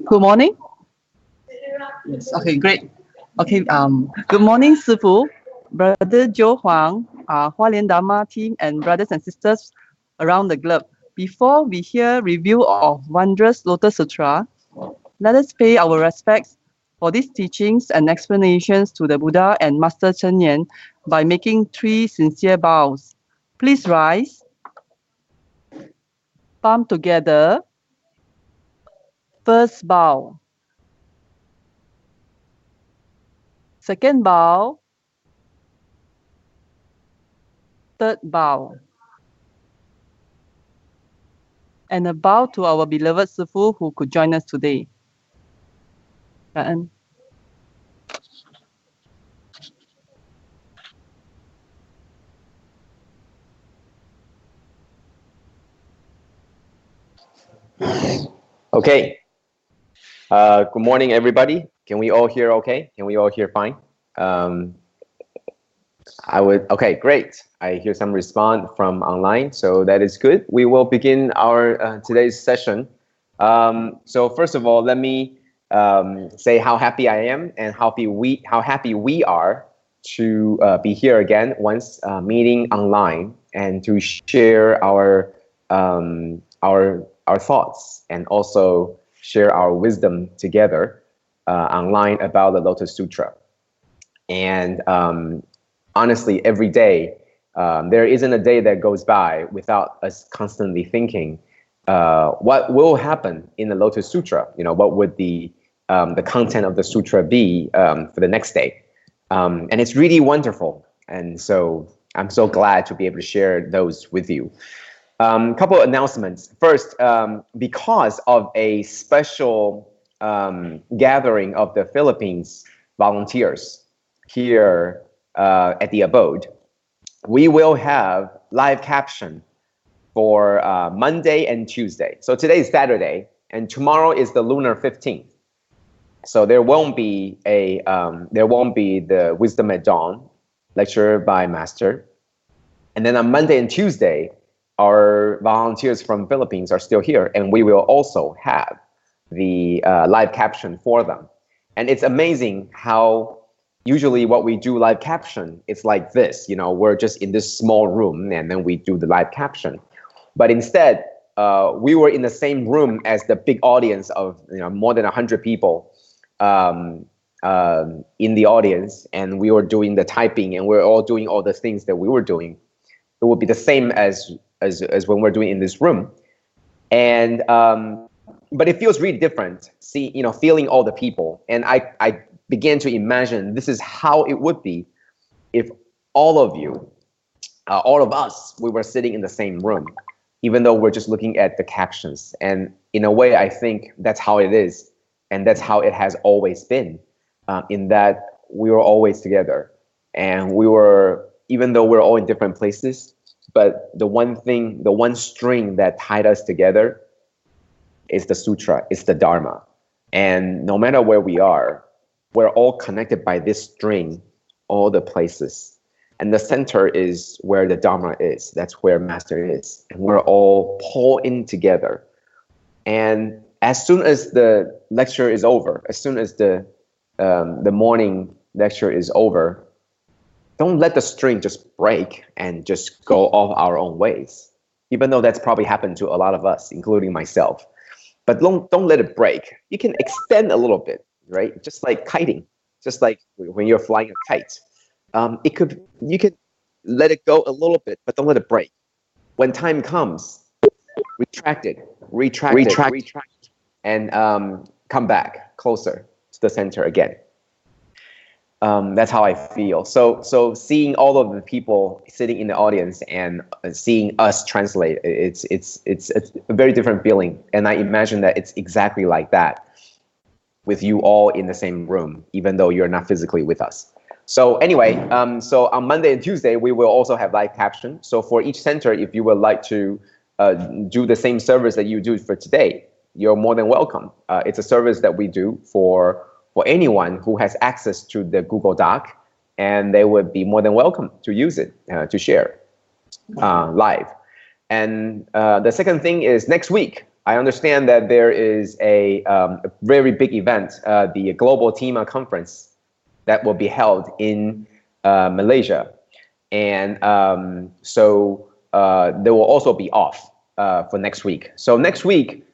Good morning. Yes. Okay. Great. Okay. Good morning, Sifu, Brother Joe Huang, Hualien Dharma team, and brothers and sisters around the globe. Before we hear review of Wondrous Lotus Sutra, let us pay our respects for these teachings and explanations to the Buddha and Master Chen Yan by making 3 sincere bows. Please rise. Palm together. First bow. Second bow. Third bow. And a bow to our beloved Sifu who could join us today. Okay. Good morning, everybody. Can we all hear okay? Can we all hear fine? Okay, great. I hear some response from online, so that is good. We will begin our today's session. So first of all, let me say how happy I am and how happy we are to be here again once meeting online and to share our thoughts and also share our wisdom together online about the Lotus Sutra. And honestly, every day, there isn't a day that goes by without us constantly thinking, what will happen in the Lotus Sutra? You know, what would the content of the sutra be for the next day? And it's really wonderful. And so I'm so glad to be able to share those with you. Couple of announcements. First, because of a special gathering of the Philippines volunteers here at the abode, we will have live caption for Monday and Tuesday. So today is Saturday, and tomorrow is the lunar 15th. So there won't be the Wisdom at Dawn lecture by Master, and then on Monday and Tuesday, our volunteers from Philippines are still here, and we will also have the live caption for them. And it's amazing how usually what we do live caption, it's like this, you know, we're just in this small room and then we do the live caption. But instead, we were in the same room as the big audience of, you know, more than 100 people in the audience, and we were doing the typing and we're all doing all the things that we were doing. It would be the same as when we're doing in this room. And but it feels really different, feeling all the people. And I began to imagine this is how it would be if all of you, all of us, we were sitting in the same room, even though we're just looking at the captions. And in a way, I think that's how it is. And that's how it has always been, in that we were always together. And we were, even though we're all in different places, but the one string that tied us together is the Sutra, it's the Dharma. And no matter where we are, we're all connected by this string, all the places. And the center is where the Dharma is. That's where Master is. And we're all pulled in together. And as soon as the lecture is over, as soon as the morning lecture is over, don't let the string just break and just go off our own ways, even though that's probably happened to a lot of us, including myself. But don't let it break. You can extend a little bit, right? Just like kiting, just like when you're flying a kite. You could let it go a little bit, but don't let it break. When time comes, retract it, and come back closer to the center again. That's how I feel. So seeing all of the people sitting in the audience and seeing us translate, it's a very different feeling. And I imagine that it's exactly like that with you all in the same room, even though you're not physically with us. So anyway, so on Monday and Tuesday, we will also have live caption. So for each center, if you would like to do the same service that you do for today, you're more than welcome. It's a service that we do for anyone who has access to the Google Doc, and they would be more than welcome to use it, to share live. And the second thing is next week. I understand that there is a very big event, the Global TEMA Conference, that will be held in Malaysia. And so they will also be off for next week. So next week,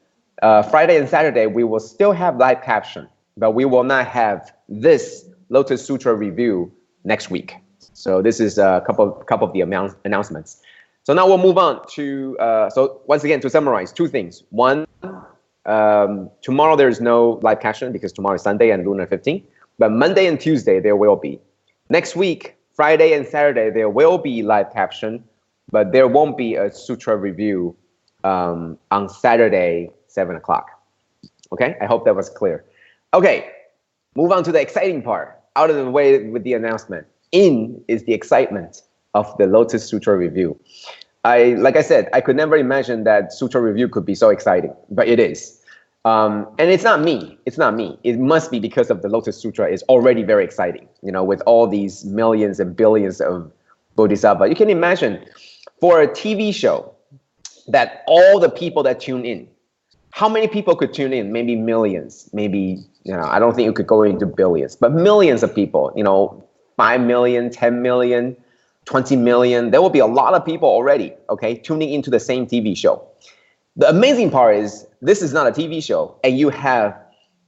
Friday and Saturday, we will still have live caption, but we will not have this Lotus Sutra review next week. So this is a couple of the announcements. So now we'll move on to, so once again, to summarize, two things. One, tomorrow there is no live caption because tomorrow is Sunday and Lunar 15, but Monday and Tuesday there will be. Next week, Friday and Saturday, there will be live caption, but there won't be a Sutra review on Saturday, 7 o'clock. Okay, I hope that was clear. Okay, move on to the exciting part. Out of the way with the announcement. In is the excitement of the Lotus Sutra review. Like I said, I could never imagine that Sutra review could be so exciting, but it is. And it's not me. It's not me. It must be because of the Lotus Sutra is already very exciting. You know, with all these millions and billions of bodhisattvas. You can imagine for a TV show that all the people that tune in, how many people could tune in? Maybe millions. Maybe, you know, I don't think it could go into billions, but millions of people, you know, 5 million, 10 million, 20 million. There will be a lot of people already, okay, tuning into the same TV show. The amazing part is this is not a TV show and you have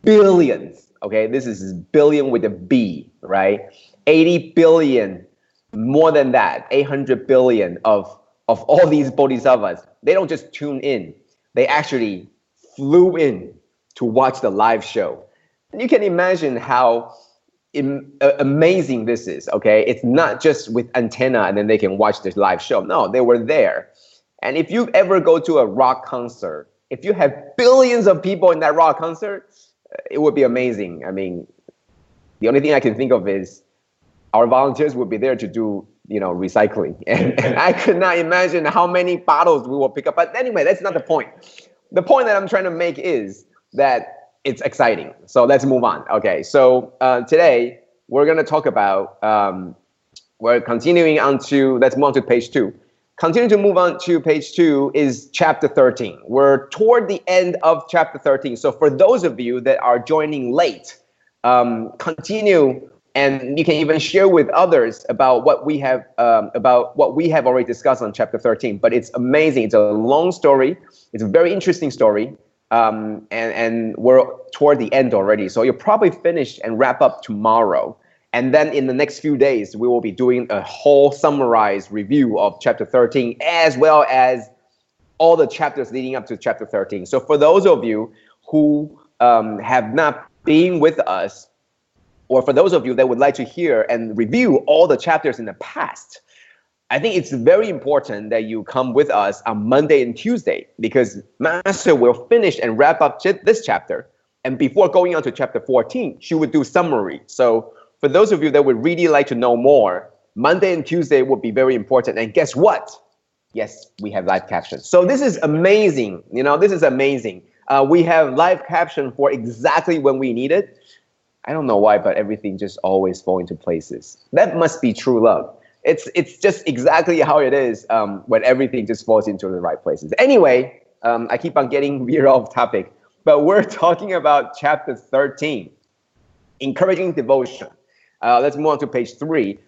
billions, okay? This is billion with a B, right? 80 billion, more than that, 800 billion of all these bodhisattvas. They don't just tune in. They actually flew in to watch the live show. And you can imagine how amazing this is, okay? It's not just with antenna and then they can watch this live show. No, they were there. And if you ever go to a rock concert, if you have billions of people in that rock concert, it would be amazing. I mean, the only thing I can think of is our volunteers would be there to do, you know, recycling. And I could not imagine how many bottles we will pick up. But anyway, that's not the point. The point that I'm trying to make is that it's exciting. So let's move on. Okay, so today we're going to talk about, we're continuing on to, let's move on to page 2. Continue to move on to page 2 is chapter 13. We're toward the end of chapter 13. So for those of you that are joining late, continue, and you can even share with others about what we have already discussed on chapter 13. But it's amazing. It's a long story. It's a very interesting story. And we're toward the end already. So you'll probably finish and wrap up tomorrow. And then in the next few days, we will be doing a whole summarized review of chapter 13, as well as all the chapters leading up to chapter 13. So for those of you who have not been with us, or for those of you that would like to hear and review all the chapters in the past, I think it's very important that you come with us on Monday and Tuesday, because Master will finish and wrap up this chapter. And before going on to chapter 14, she would do summary. So for those of you that would really like to know more, Monday and Tuesday would be very important. And guess what? Yes, we have live caption. So this is amazing. You know, this is amazing. We have live caption for exactly when we need it. I don't know why, but everything just always falls into places. That must be true love. It's just exactly how it is when everything just falls into the right places. Anyway, I keep on getting veered off topic, but we're talking about chapter 13, encouraging devotion. Let's move on to page 3.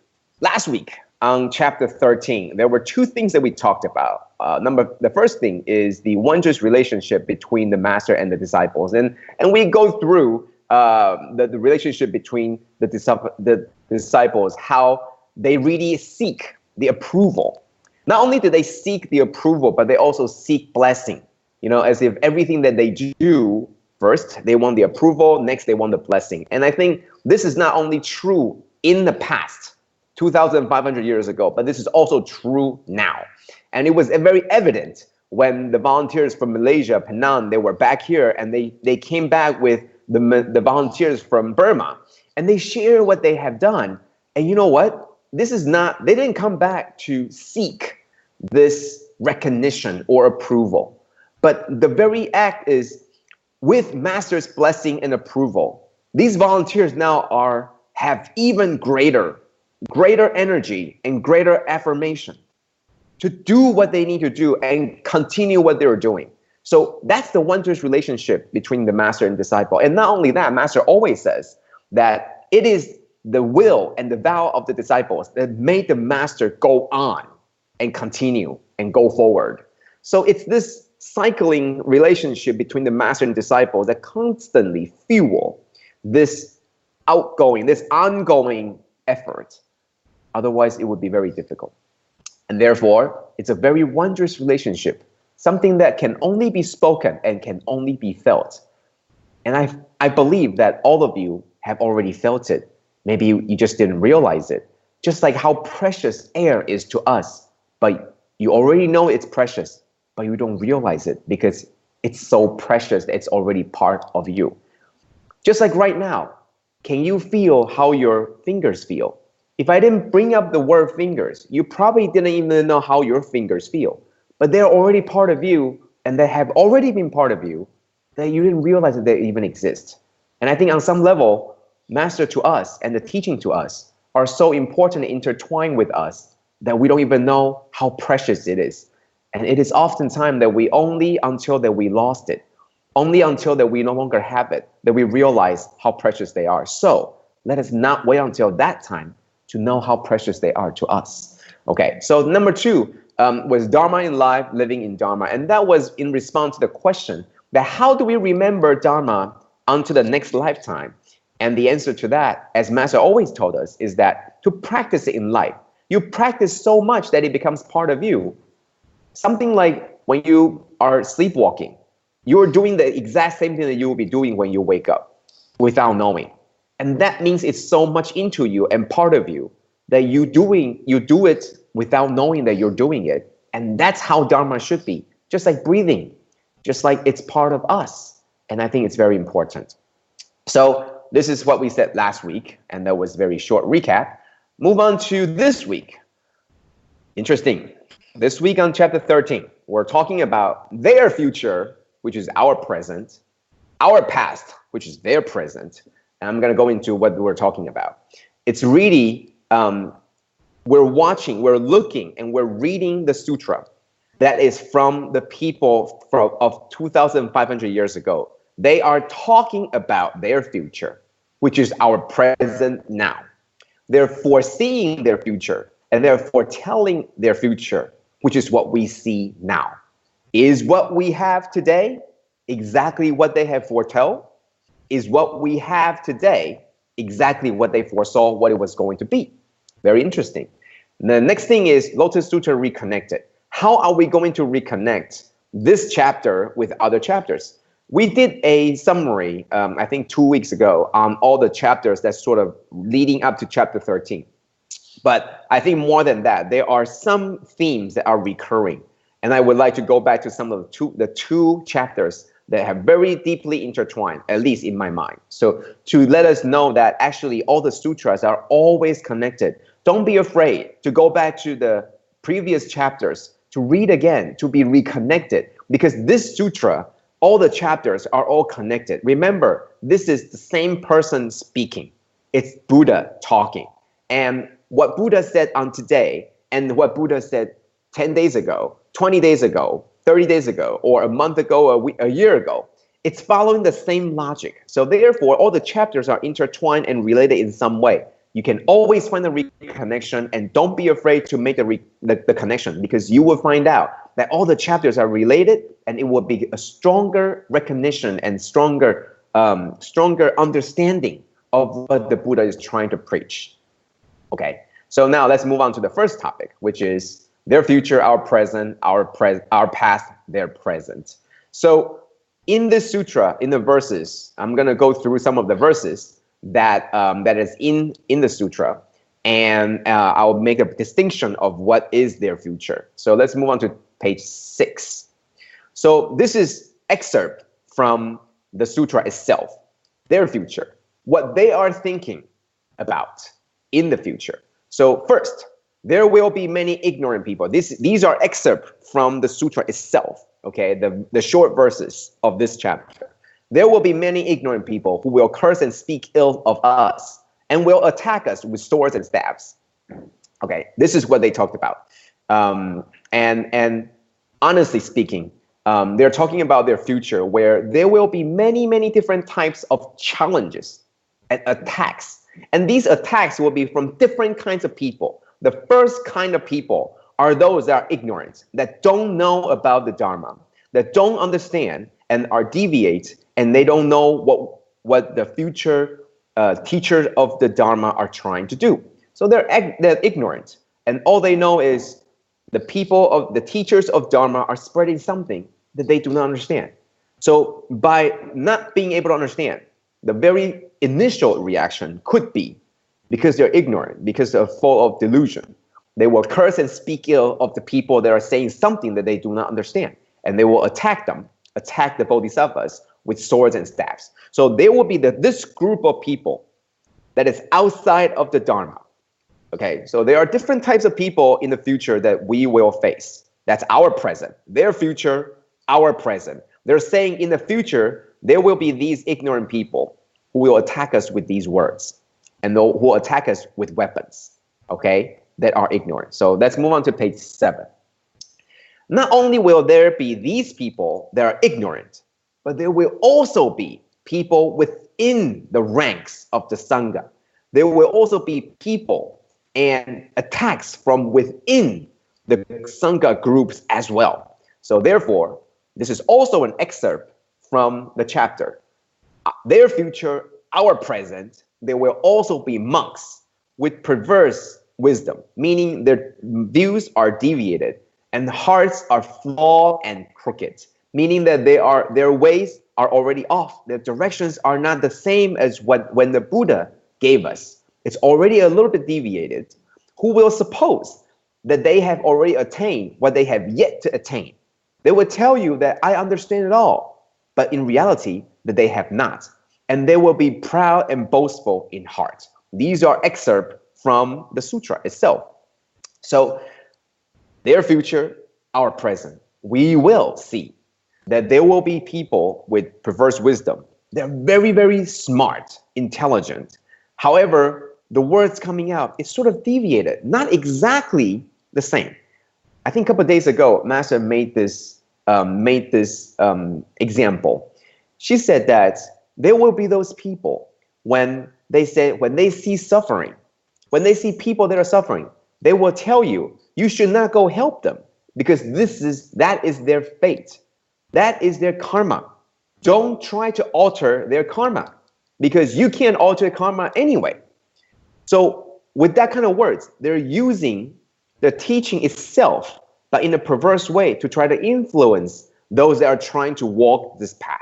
Last week on chapter 13, there were 2 things that we talked about. The first thing is the wondrous relationship between the master and the disciples, and we go through the relationship between the disciples, how they really seek the approval. Not only do they seek the approval, but they also seek blessing. You know, as if everything that they do, first, they want the approval, next, they want the blessing. And I think this is not only true in the past, 2,500 years ago, but this is also true now. And it was very evident when the volunteers from Malaysia, Penang, they were back here, and they came back with the volunteers from Burma, and they share what they have done. And you know what? This is not, they didn't come back to seek this recognition or approval. But the very act is, with Master's blessing and approval, these volunteers now have even greater energy and greater affirmation. to do what they need to do and continue what they're doing. So that's the wondrous relationship between the master and disciple. And not only that, master always says that it is the will and the vow of the disciples that made the master go on and continue and go forward. So it's this cycling relationship between the master and disciple that constantly fuel this ongoing effort. Otherwise, it would be very difficult. And therefore, it's a very wondrous relationship, something that can only be spoken and can only be felt. And I believe that all of you have already felt it. Maybe you just didn't realize it. Just like how precious air is to us, but you already know it's precious, but you don't realize it because it's so precious that it's already part of you. Just like right now, can you feel how your fingers feel? If I didn't bring up the word fingers, you probably didn't even know how your fingers feel. But they're already part of you, and they have already been part of you, that you didn't realize that they even exist. And I think on some level, master to us and the teaching to us are so important and intertwined with us that we don't even know how precious it is. And it is oftentimes that we only until that we lost it, only until that we no longer have it, that we realize how precious they are. So let us not wait until that time to know how precious they are to us. Okay, so number 2 was Dharma in life, living in Dharma. And that was in response to the question that how do we remember Dharma unto the next lifetime? And the answer to that, as Master always told us, is that to practice it in life. You practice so much that it becomes part of you. Something like when you are sleepwalking, you're doing the exact same thing that you will be doing when you wake up without knowing. And that means it's so much into you and part of you that you do it without knowing that you're doing it. And that's how Dharma should be. Just like breathing, just like it's part of us. And I think it's very important. So this is what we said last week, and that was a very short recap. Move on to this week. Interesting. This week on chapter 13, we're talking about their future, which is our present, our past, which is their present. And I'm going to go into what we're talking about. It's really, we're watching, we're looking, and we're reading the sutra that is from the people of 2,500 years ago. They are talking about their future, which is our present now. They're foreseeing their future, and they're foretelling their future, which is what we see now. Is what we have today exactly what they have foretold? Is what we have today exactly what they foresaw what it was going to be? Very interesting. The next thing is Lotus Sutra reconnected. How are we going to reconnect this chapter with other chapters? We did a summary, I think 2 weeks ago, on all the chapters that's sort of leading up to chapter 13. But I think more than that, there are some themes that are recurring. And I would like to go back to some of the two chapters that have very deeply intertwined, at least in my mind. So to let us know that actually all the sutras are always connected. Don't be afraid to go back to the previous chapters, to read again, to be reconnected, because this sutra, all the chapters are all connected. Remember, this is the same person speaking. It's Buddha talking. And what Buddha said on today and what Buddha said 10 days ago, 20 days ago, 30 days ago, or a month ago, a year ago, it's following the same logic. So therefore, all the chapters are intertwined and related in some way. You can always find the reconnection, and don't be afraid to make the connection, because you will find out that all the chapters are related, and it will be a stronger recognition and stronger understanding of what the Buddha is trying to preach. Okay, so now let's move on to the first topic, which is their future, our present, our past, their present. So in this sutra, in the verses, I'm going to go through some of the verses that is in the sutra, and I'll make a distinction of what is their future. So let's move on to page 6. So this is excerpt from the sutra itself, their future, what they are thinking about in the future. So first, there will be many ignorant people. These are excerpts from the sutra itself, okay, the short verses of this chapter. There will be many ignorant people who will curse and speak ill of us and will attack us with swords and staves. Okay, this is what they talked about. And honestly speaking, they're talking about their future where there will be many, many different types of challenges and attacks. And these attacks will be from different kinds of people. The first kind of people are those that are ignorant, that don't know about the Dharma, that don't understand and are deviate, and they don't know what the future teachers of the Dharma are trying to do. So they're ignorant, and all they know is the teachers of Dharma are spreading something that they do not understand. So by not being able to understand, the very initial reaction could be because they're ignorant, because they're full of delusion. They will curse and speak ill of the people that are saying something that they do not understand. And they will attack them, attack the bodhisattvas with swords and staffs. So there will be this group of people that is outside of the Dharma. Okay, so there are different types of people in the future that we will face. That's our present. Their future, our present. They're saying in the future, there will be these ignorant people who will attack us with these words and who will attack us with weapons, okay, that are ignorant. So let's move on to page 7. Not only will there be these people that are ignorant, but there will also be people within the ranks of the Sangha. There will also be people and attacks from within the Sangha groups as well. So therefore, this is also an excerpt from the chapter. Their future, our present, there will also be monks with perverse wisdom, meaning their views are deviated and hearts are flawed and crooked, meaning that their ways are already off. Their directions are not the same as when the Buddha gave us. It's already a little bit deviated. Who will suppose that they have already attained what they have yet to attain? They will tell you that I understand it all, but in reality, that they have not. And they will be proud and boastful in heart. These are excerpts from the sutra itself. So their future, our present, we will see that there will be people with perverse wisdom. They're very, very smart, intelligent. However, the words coming out is sort of deviated, not exactly the same. I think a couple of days ago, Master made this example. She said that there will be those people when they see suffering, when they see people that are suffering, they will tell you, you should not go help them because that is their fate. That is their karma. Don't try to alter their karma because you can't alter karma anyway. So with that kind of words, they're using the teaching itself, but in a perverse way to try to influence those that are trying to walk this path.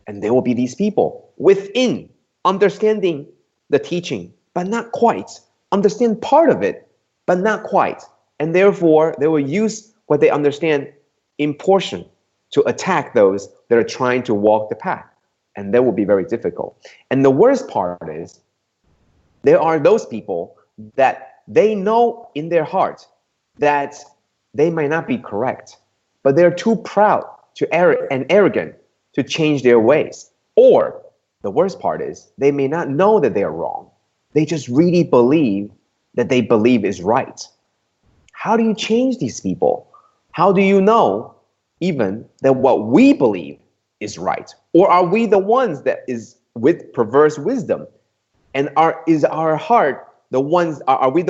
And there will be these people within understanding the teaching, but not quite. Understand part of it, but not quite. And therefore, they will use what they understand in portion to attack those that are trying to walk the path. And that will be very difficult. And the worst part is, there are those people that they know in their heart that they might not be correct, but they're too proud and arrogant to change their ways. Or the worst part is, they may not know that they are wrong. They just really believe that they believe is right. How do you change these people? How do you know even that what we believe is right? Or are we the ones that is with perverse wisdom? And are we the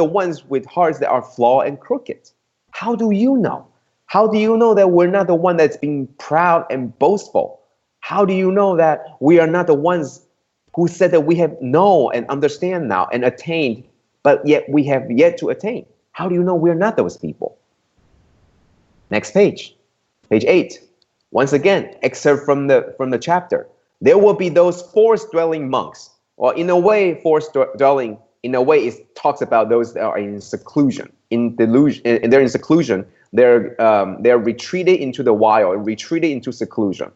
ones with hearts that are flawed and crooked? How do you know? How do you know that we're not the one that's being proud and boastful? How do you know that we are not the ones who said that we have known and understand now and attained, but yet we have yet to attain? How do you know we're not those people? Next page, page 8. Once again, excerpt from the chapter. There will be those forest-dwelling monks. Well, in a way, forest-dwelling, in a way, it talks about those that are in seclusion, in delusion, and they're in seclusion. They're retreated into the wild, retreated into seclusion,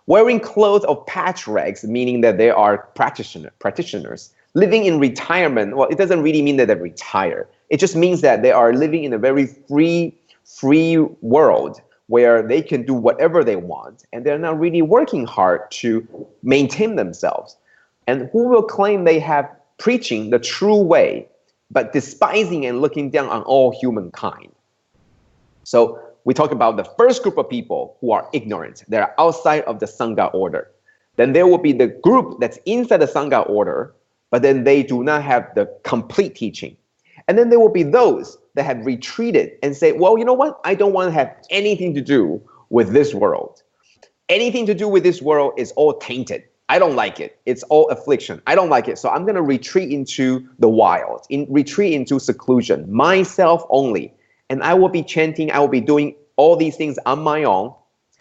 wearing clothes of patch rags, meaning that they are practitioners, living in retirement. Well, it doesn't really mean that they retire. It just means that they are living in a very free world where they can do whatever they want, and they're not really working hard to maintain themselves. And who will claim they have preaching the true way, but despising and looking down on all humankind? So we talk about the first group of people who are ignorant. They're outside of the Sangha order. Then there will be the group that's inside the Sangha order, but then they do not have the complete teaching. And then there will be those that have retreated and say, well, you know what? I don't want to have anything to do with this world. Anything to do with this world is all tainted. I don't like it. It's all affliction. I don't like it. So I'm going to retreat into the wild, retreat into seclusion, myself only. And I will be chanting, I will be doing all these things on my own.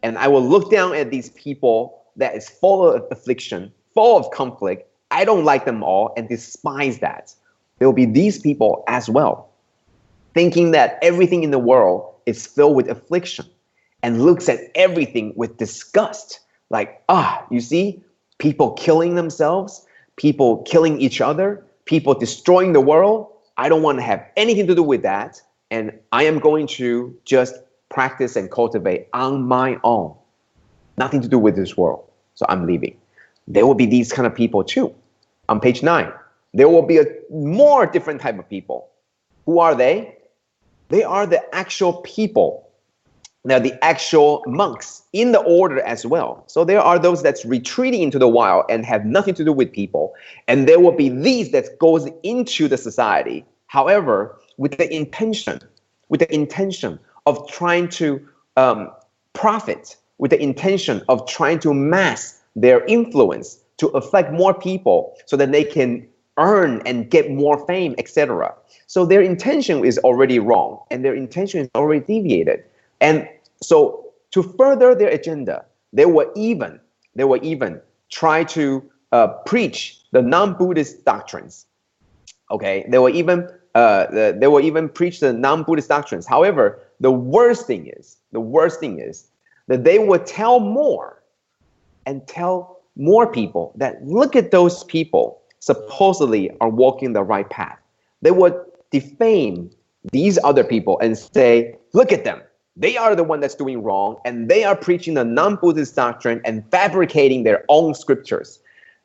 And I will look down at these people that is full of affliction, full of conflict. I don't like them all and despise that. There will be these people as well, thinking that everything in the world is filled with affliction and looks at everything with disgust. Like, you see, people killing themselves, people killing each other, people destroying the world. I don't want to have anything to do with that. And I am going to just practice and cultivate on my own. Nothing to do with this world. So I'm leaving. There will be these kind of people too. On page 9, there will be a more different type of people. Who are they? They are the actual people. They're the actual monks in the order as well. So there are those that's retreating into the wild and have nothing to do with people. And there will be these that goes into the society. However, with the intention of trying to profit, with the intention of trying to mass their influence to affect more people so that they can earn and get more fame, etc. So their intention is already wrong and their intention is already deviated. And so to further their agenda, they will even try to preach the non-Buddhist doctrines. Okay, they will even preach the non-Buddhist doctrines. However, the worst thing is that they would tell more people that look at those people supposedly are walking the right path. They would defame these other people and say, look at them. They are the one that's doing wrong, and they are preaching the non-Buddhist doctrine and fabricating their own scriptures.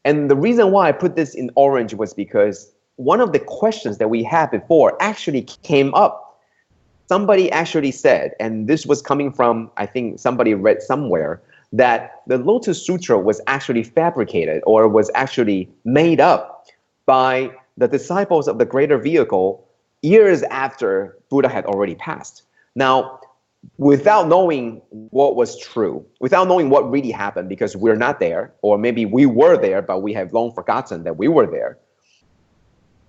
And the reason why I put this in orange was because one of the questions that we had before actually came up. Somebody actually said, and this was coming from, I think somebody read somewhere, that the Lotus Sutra was actually fabricated or was actually made up by the disciples of the greater vehicle years after Buddha had already passed. Now, without knowing what was true, without knowing what really happened, because we're not there, or maybe we were there, but we have long forgotten that we were there,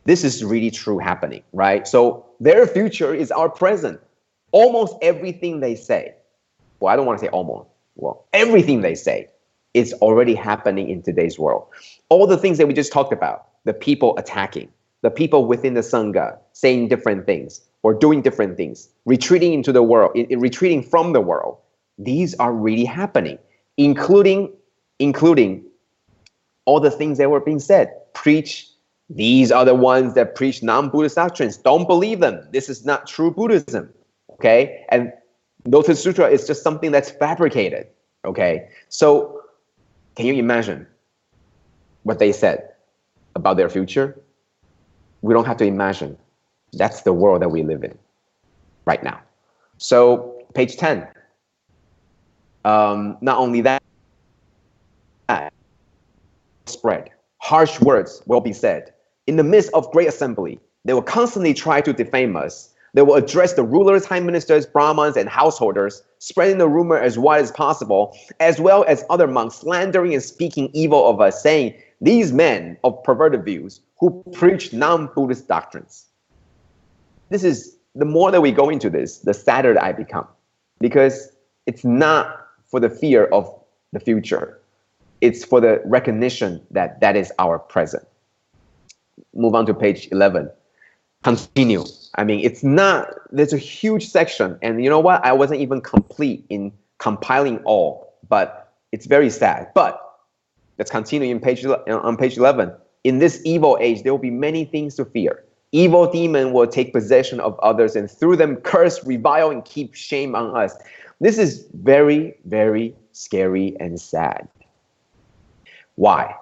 this is really true happening, right? So their future is our present. Almost everything they say, well, I don't want to say almost, well, everything they say is already happening in today's world. All the things that we just talked about, the people attacking, the people within the Sangha saying different things or doing different things, retreating into the world, retreating from the world, these are really happening, including all the things that were being said. Preach. These are the ones that preach non-Buddhist doctrines. Don't believe them. This is not true Buddhism. Okay? And Lotus Sutra is just something that's fabricated. Okay? So can you imagine what they said about their future? We don't have to imagine. That's the world that we live in right now. So page 10. Not only that, spread. Harsh words will be said. In the midst of great assembly, they will constantly try to defame us. They will address the rulers, high ministers, brahmins, and householders, spreading the rumor as wide as possible, as well as other monks, slandering and speaking evil of us, saying, these men of perverted views who preach non-Buddhist doctrines. This is, the more that we go into this, the sadder I become, because it's not for the fear of the future. It's for the recognition that that is our present. Move on to page 11. Continue. I mean, it's not, there's a huge section, and you know what? I wasn't even complete in compiling all, but it's very sad. But let's continue on page 11. In this evil age, there will be many things to fear. Evil demon will take possession of others and through them curse, revile, and keep shame on us. This is very, very scary and sad. Why?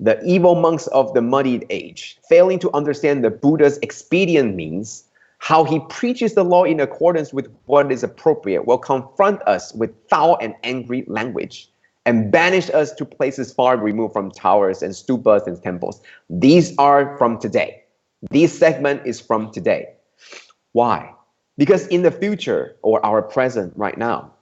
The evil monks of the muddied age, failing to understand the Buddha's expedient means, how he preaches the law in accordance with what is appropriate, will confront us with foul and angry language, and banish us to places far removed from towers and stupas and temples. These are from today. This segment is from today. Why? Because in the future, or our present right now,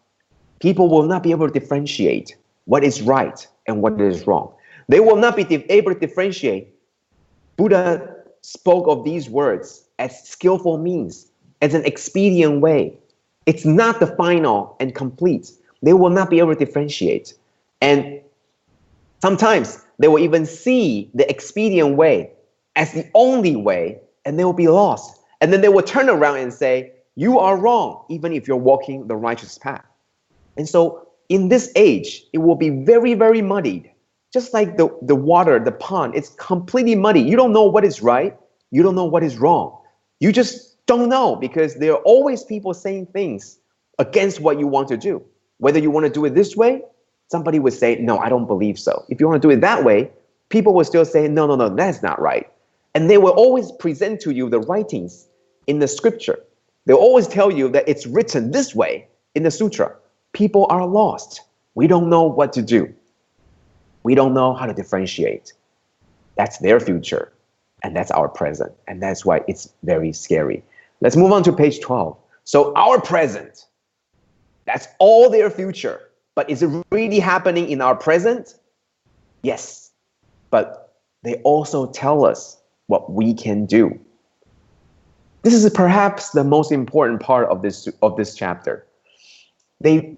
people will not be able to differentiate what is right and what is wrong. They will not be able to differentiate. Buddha spoke of these words as skillful means, as an expedient way. It's not the final and complete. They will not be able to differentiate. And sometimes they will even see the expedient way as the only way, and they will be lost. And then they will turn around and say, you are wrong, even if you're walking the righteous path. And so in this age, it will be very, very muddied. Just like the water, the pond, it's completely muddy. You don't know what is right. You don't know what is wrong. You just don't know, because there are always people saying things against what you want to do. Whether you want to do it this way, somebody would say, no, I don't believe so. If you want to do it that way, people will still say, no, no, no, that's not right. And they will always present to you the writings in the scripture. They'll always tell you that it's written this way in the Sutra. People are lost. We don't know what to do. We don't know how to differentiate. That's their future, and that's our present, and that's why it's very scary. Let's move on to page 12. So our present, that's all their future. But is it really happening in our present? Yes. But they also tell us what we can do. This is perhaps the most important part of this chapter. The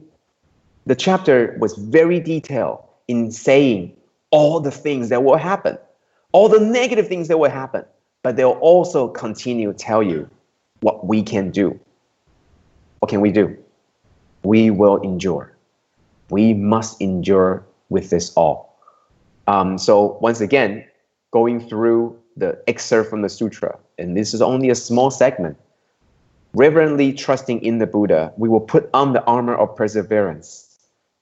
chapter was very detailed in saying all the things that will happen, all the negative things that will happen, but they'll also continue to tell you what we can do. What can we do? We will endure. We must endure with this all. So once again, going through the excerpt from the Sutra, and this is only a small segment. Reverently trusting in the Buddha, we will put on the armor of perseverance.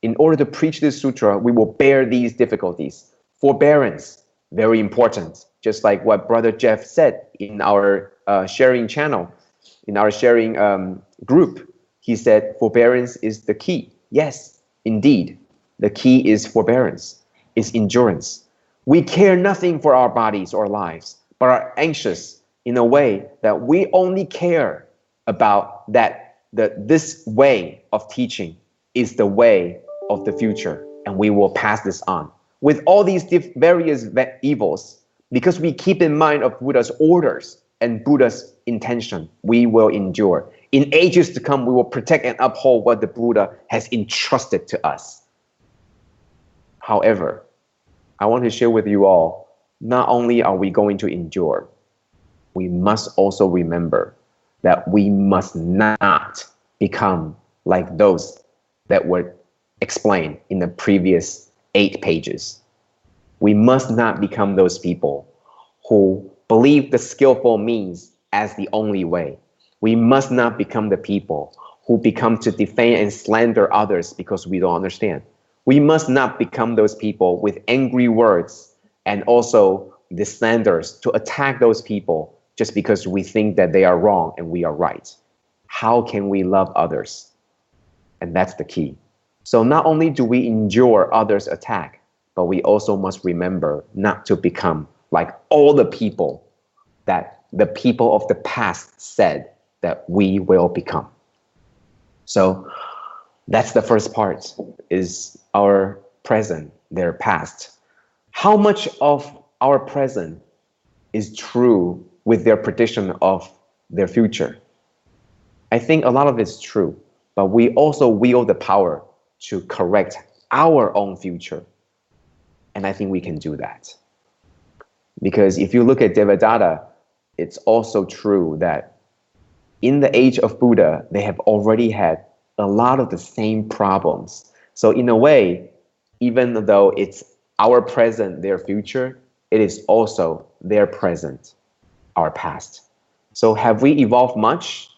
In order to preach this sutra, we will bear these difficulties. Forbearance, very important. Just like what Brother Jeff said in our sharing channel, in our sharing group, he said forbearance is the key. Yes, indeed, the key is forbearance, is endurance. We care nothing for our bodies or lives, but are anxious in a way that we only care about that this way of teaching is the way of the future, and we will pass this on. With all these various evils, because we keep in mind of Buddha's orders and Buddha's intention, we will endure. In ages to come, we will protect and uphold what the Buddha has entrusted to us. However, I want to share with you all, not only are we going to endure, we must also remember that we must not become like those that were explained in the previous 8 pages. We must not become those people who believe the skillful means as the only way. We must not become the people who become to defame and slander others because we don't understand. We must not become those people with angry words and also the slanders to attack those people just because we think that they are wrong and we are right. How can we love others? And that's the key. So not only do we endure others' attack, but we also must remember not to become like all the people that the people of the past said that we will become. So that's the first part, is our present, their past. How much of our present is true with their prediction of their future? I think a lot of it's true, but we also wield the power to correct our own future. And I think we can do that. Because if you look at Devadatta, it's also true that in the age of Buddha, they have already had a lot of the same problems. So in a way, even though it's our present, their future, it is also their present, our past. So have we evolved much?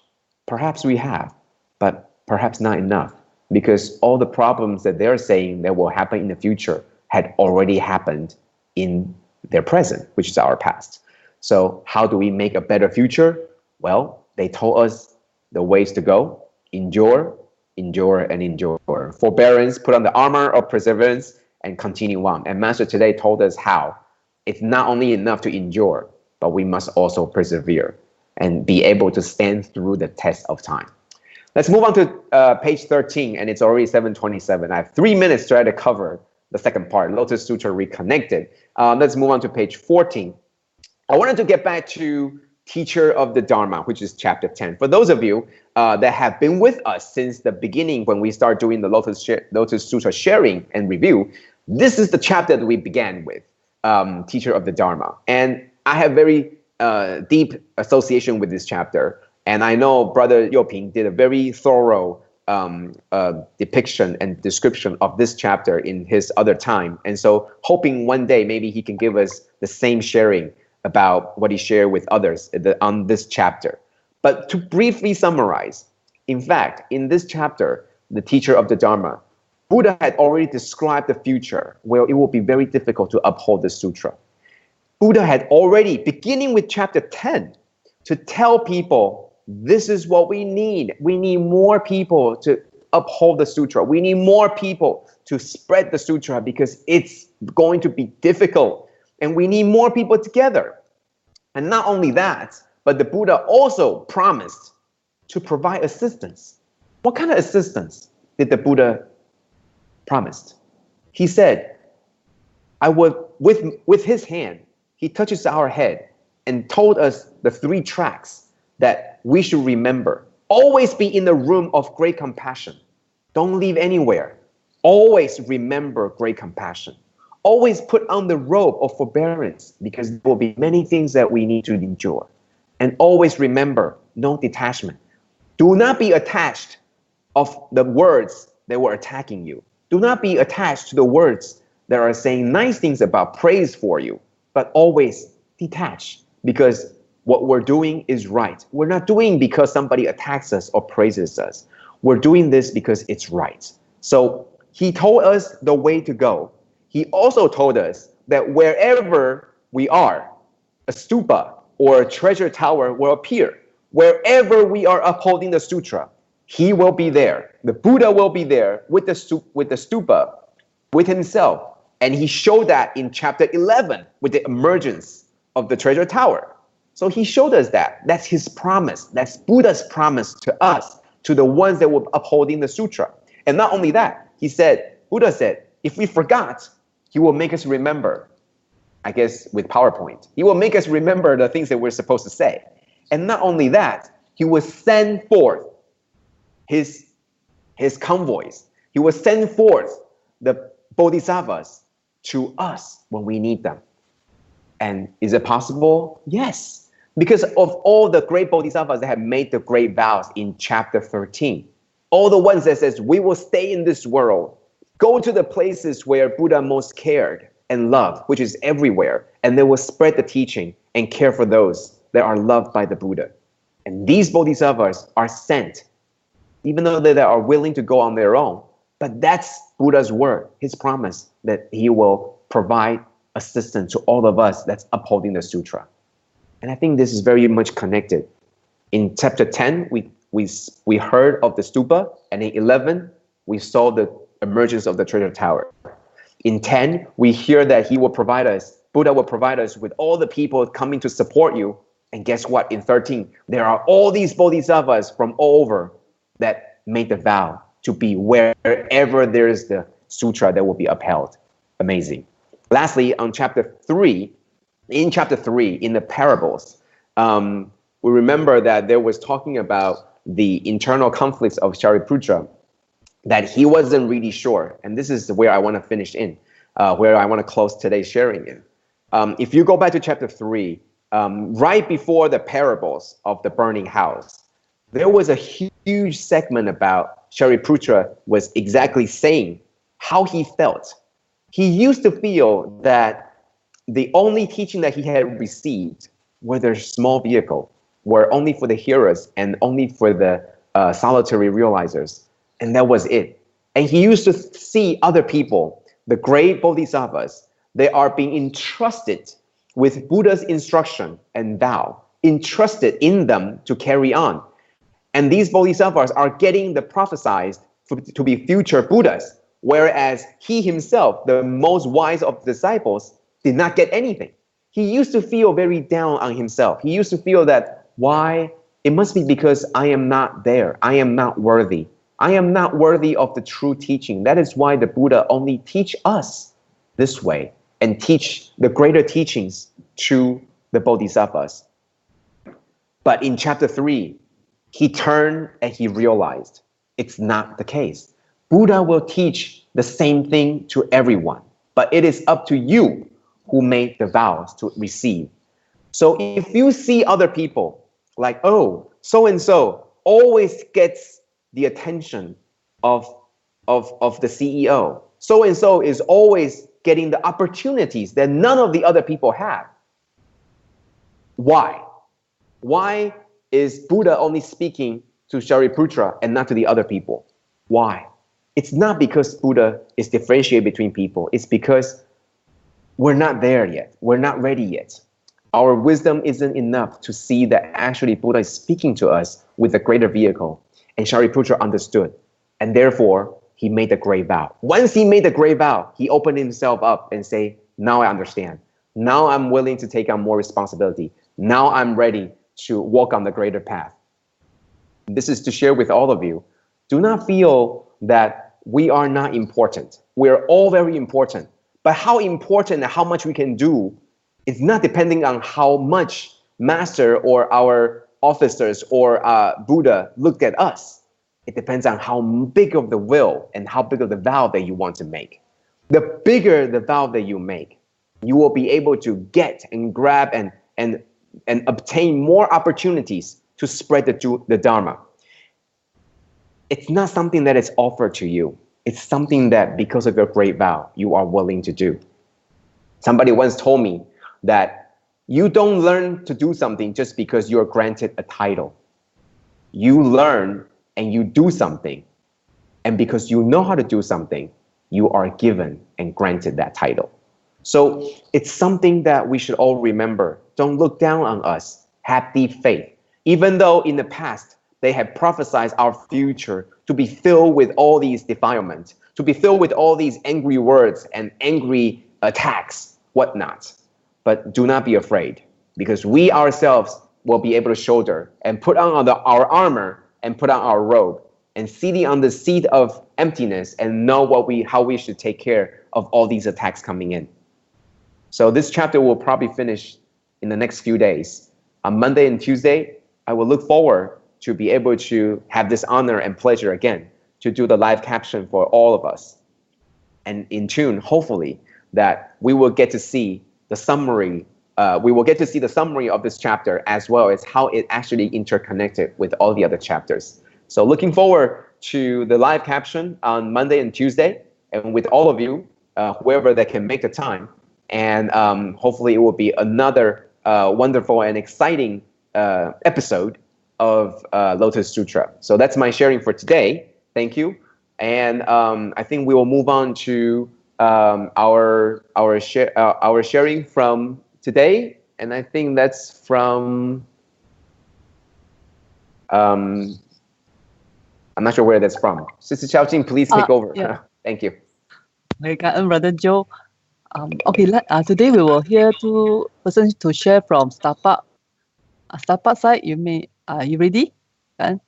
Perhaps we have, but perhaps not enough, because all the problems that they're saying that will happen in the future had already happened in their present, which is our past. So how do we make a better future? Well, They told us the ways to go: endure, endure, and endure. Forbearance, put on the armor of perseverance, and continue on. And Master today told us how. It's not only enough to endure, but we must also persevere and be able to stand through the test of time. Let's move on to page 13, and it's already 7:27. I have 3 minutes to try to cover the second part, Lotus Sutra Reconnected. Let's move on to page 14. I wanted to get back to Teacher of the Dharma, which is chapter 10. For those of you that have been with us since the beginning when we start doing the Lotus Sutra sharing and review, this is the chapter that we began with, Teacher of the Dharma. And I have very deep association with this chapter. And I know Brother Yoping did a very thorough depiction and description of this chapter in his other time. And so hoping one day maybe he can give us the same sharing about what he shared with others on this chapter. But to briefly summarize, in fact, in this chapter, the Teacher of the Dharma, Buddha had already described the future where it will be very difficult to uphold the sutra. Buddha had already, beginning with chapter 10, to tell people, this is what we need. We need more people to uphold the sutra. We need more people to spread the sutra because it's going to be difficult. And we need more people together. And not only that, but the Buddha also promised to provide assistance. What kind of assistance did the Buddha promise? He said, I would, with his hand, he touches our head and told us the 3 tracks that we should remember. Always be in the room of great compassion. Don't leave anywhere. Always remember great compassion. Always put on the robe of forbearance because there will be many things that we need to endure. And always remember no detachment. Do not be attached of the words that were attacking you. Do not be attached to the words that are saying nice things about praise for you, but always detach because what we're doing is right. We're not doing because somebody attacks us or praises us. We're doing this because it's right. So he told us the way to go. He also told us that wherever we are, a stupa or a treasure tower will appear. Wherever we are upholding the sutra, he will be there. The Buddha will be there with the stupa, with himself. And he showed that in chapter 11 with the emergence of the treasure tower. So he showed us that. That's his promise. That's Buddha's promise to us, to the ones that were upholding the sutra. And not only that, Buddha said, if we forgot, he will make us remember. I guess with PowerPoint. He will make us remember the things that we're supposed to say. And not only that, he will send forth his convoys. He will send forth the bodhisattvas to us when we need them. And is it possible? Yes. Because of all the great bodhisattvas that have made the great vows in chapter 13. All the ones that says, we will stay in this world, go to the places where Buddha most cared and loved, which is everywhere, and they will spread the teaching and care for those that are loved by the Buddha. And these bodhisattvas are sent, even though they are willing to go on their own, but that's Buddha's word, his promise that he will provide assistance to all of us that's upholding the sutra. And I think this is very much connected. In chapter 10, we heard of the stupa, and in 11, we saw the emergence of the treasure tower. In 10, we hear that he will provide us, Buddha will provide us with all the people coming to support you. And guess what? In 13, there are all these bodhisattvas from all over that made the vow to be wherever there is the sutra that will be upheld. Amazing. Lastly, on chapter 3, in chapter 3, in the parables, we remember that there was talking about the internal conflicts of Shariputra, that he wasn't really sure. And this is where I want to finish in, where I want to close today's sharing in. If you go back to chapter 3, right before the parables of the burning house, there was a huge segment about Shariputra was exactly saying how he felt. He used to feel that the only teaching that he had received were the small vehicle, were only for the hearers and only for the solitary realizers. And that was it. And he used to see other people, the great bodhisattvas, they are being entrusted with Buddha's instruction and vow. entrusted in them to carry on. And these bodhisattvas are getting the prophesized to be future Buddhas, whereas he himself, the most wise of the disciples, did not get anything. He used to feel very down on himself. He used to feel that, why? It must be because I am not there. I am not worthy. I am not worthy of the true teaching. That is why the Buddha only teach us this way and teach the greater teachings to the bodhisattvas. But in chapter 3, he turned and he realized it's not the case. Buddha will teach the same thing to everyone, but it is up to you who made the vows to receive. So if you see other people like, oh, so-and-so always gets the attention of the CEO, so-and-so is always getting the opportunities that none of the other people have. Why? Why is Buddha only speaking to Shariputra and not to the other people? Why? It's not because Buddha is differentiated between people. It's because we're not there yet. We're not ready yet. Our wisdom isn't enough to see that actually Buddha is speaking to us with a greater vehicle. And Shariputra understood. And therefore, he made the great vow. Once he made the great vow, he opened himself up and say, now I understand. Now I'm willing to take on more responsibility. Now I'm ready to walk on the greater path. This is to share with all of you. Do not feel that we are not important. We're all very important. But how important and how much we can do is not depending on how much master or our officers or Buddha look at us. It depends on how big of the will and how big of the vow that you want to make. The bigger the vow that you make, you will be able to get and grab and obtain more opportunities to spread the Dharma. It's not something that is offered to you. It's something that because of your great vow, you are willing to do. Somebody once told me that you don't learn to do something just because you're granted a title. You learn and you do something. And because you know how to do something, you are given and granted that title. So it's something that we should all remember. Don't look down on us. Have deep faith. Even though in the past, they have prophesied our future to be filled with all these defilements, to be filled with all these angry words and angry attacks, whatnot. But do not be afraid, because we ourselves will be able to shoulder and put on our armor and put on our robe and sitting on the seat of emptiness and know how we should take care of all these attacks coming in. So this chapter will probably finish in the next few days. On Monday and Tuesday, I will look forward to be able to have this honor and pleasure again to do the live caption for all of us. And in tune, hopefully, that we will get to see the summary. We will get to see the summary of this chapter as well as how it actually interconnected with all the other chapters. So looking forward to the live caption on Monday and Tuesday, and with all of you, whoever that can make the time. And hopefully it will be another wonderful and exciting episode of Lotus Sutra. So that's my sharing for today. Thank you. And I think we will move on to our sharing from today. And I think that's from, I'm not sure where that's from. Sister Xiaojing, please take over. Yeah. Thank you. Okay, Brother Joe. Today we will hear two persons to share from Starbuck. Starbuck side, are you ready? Kan?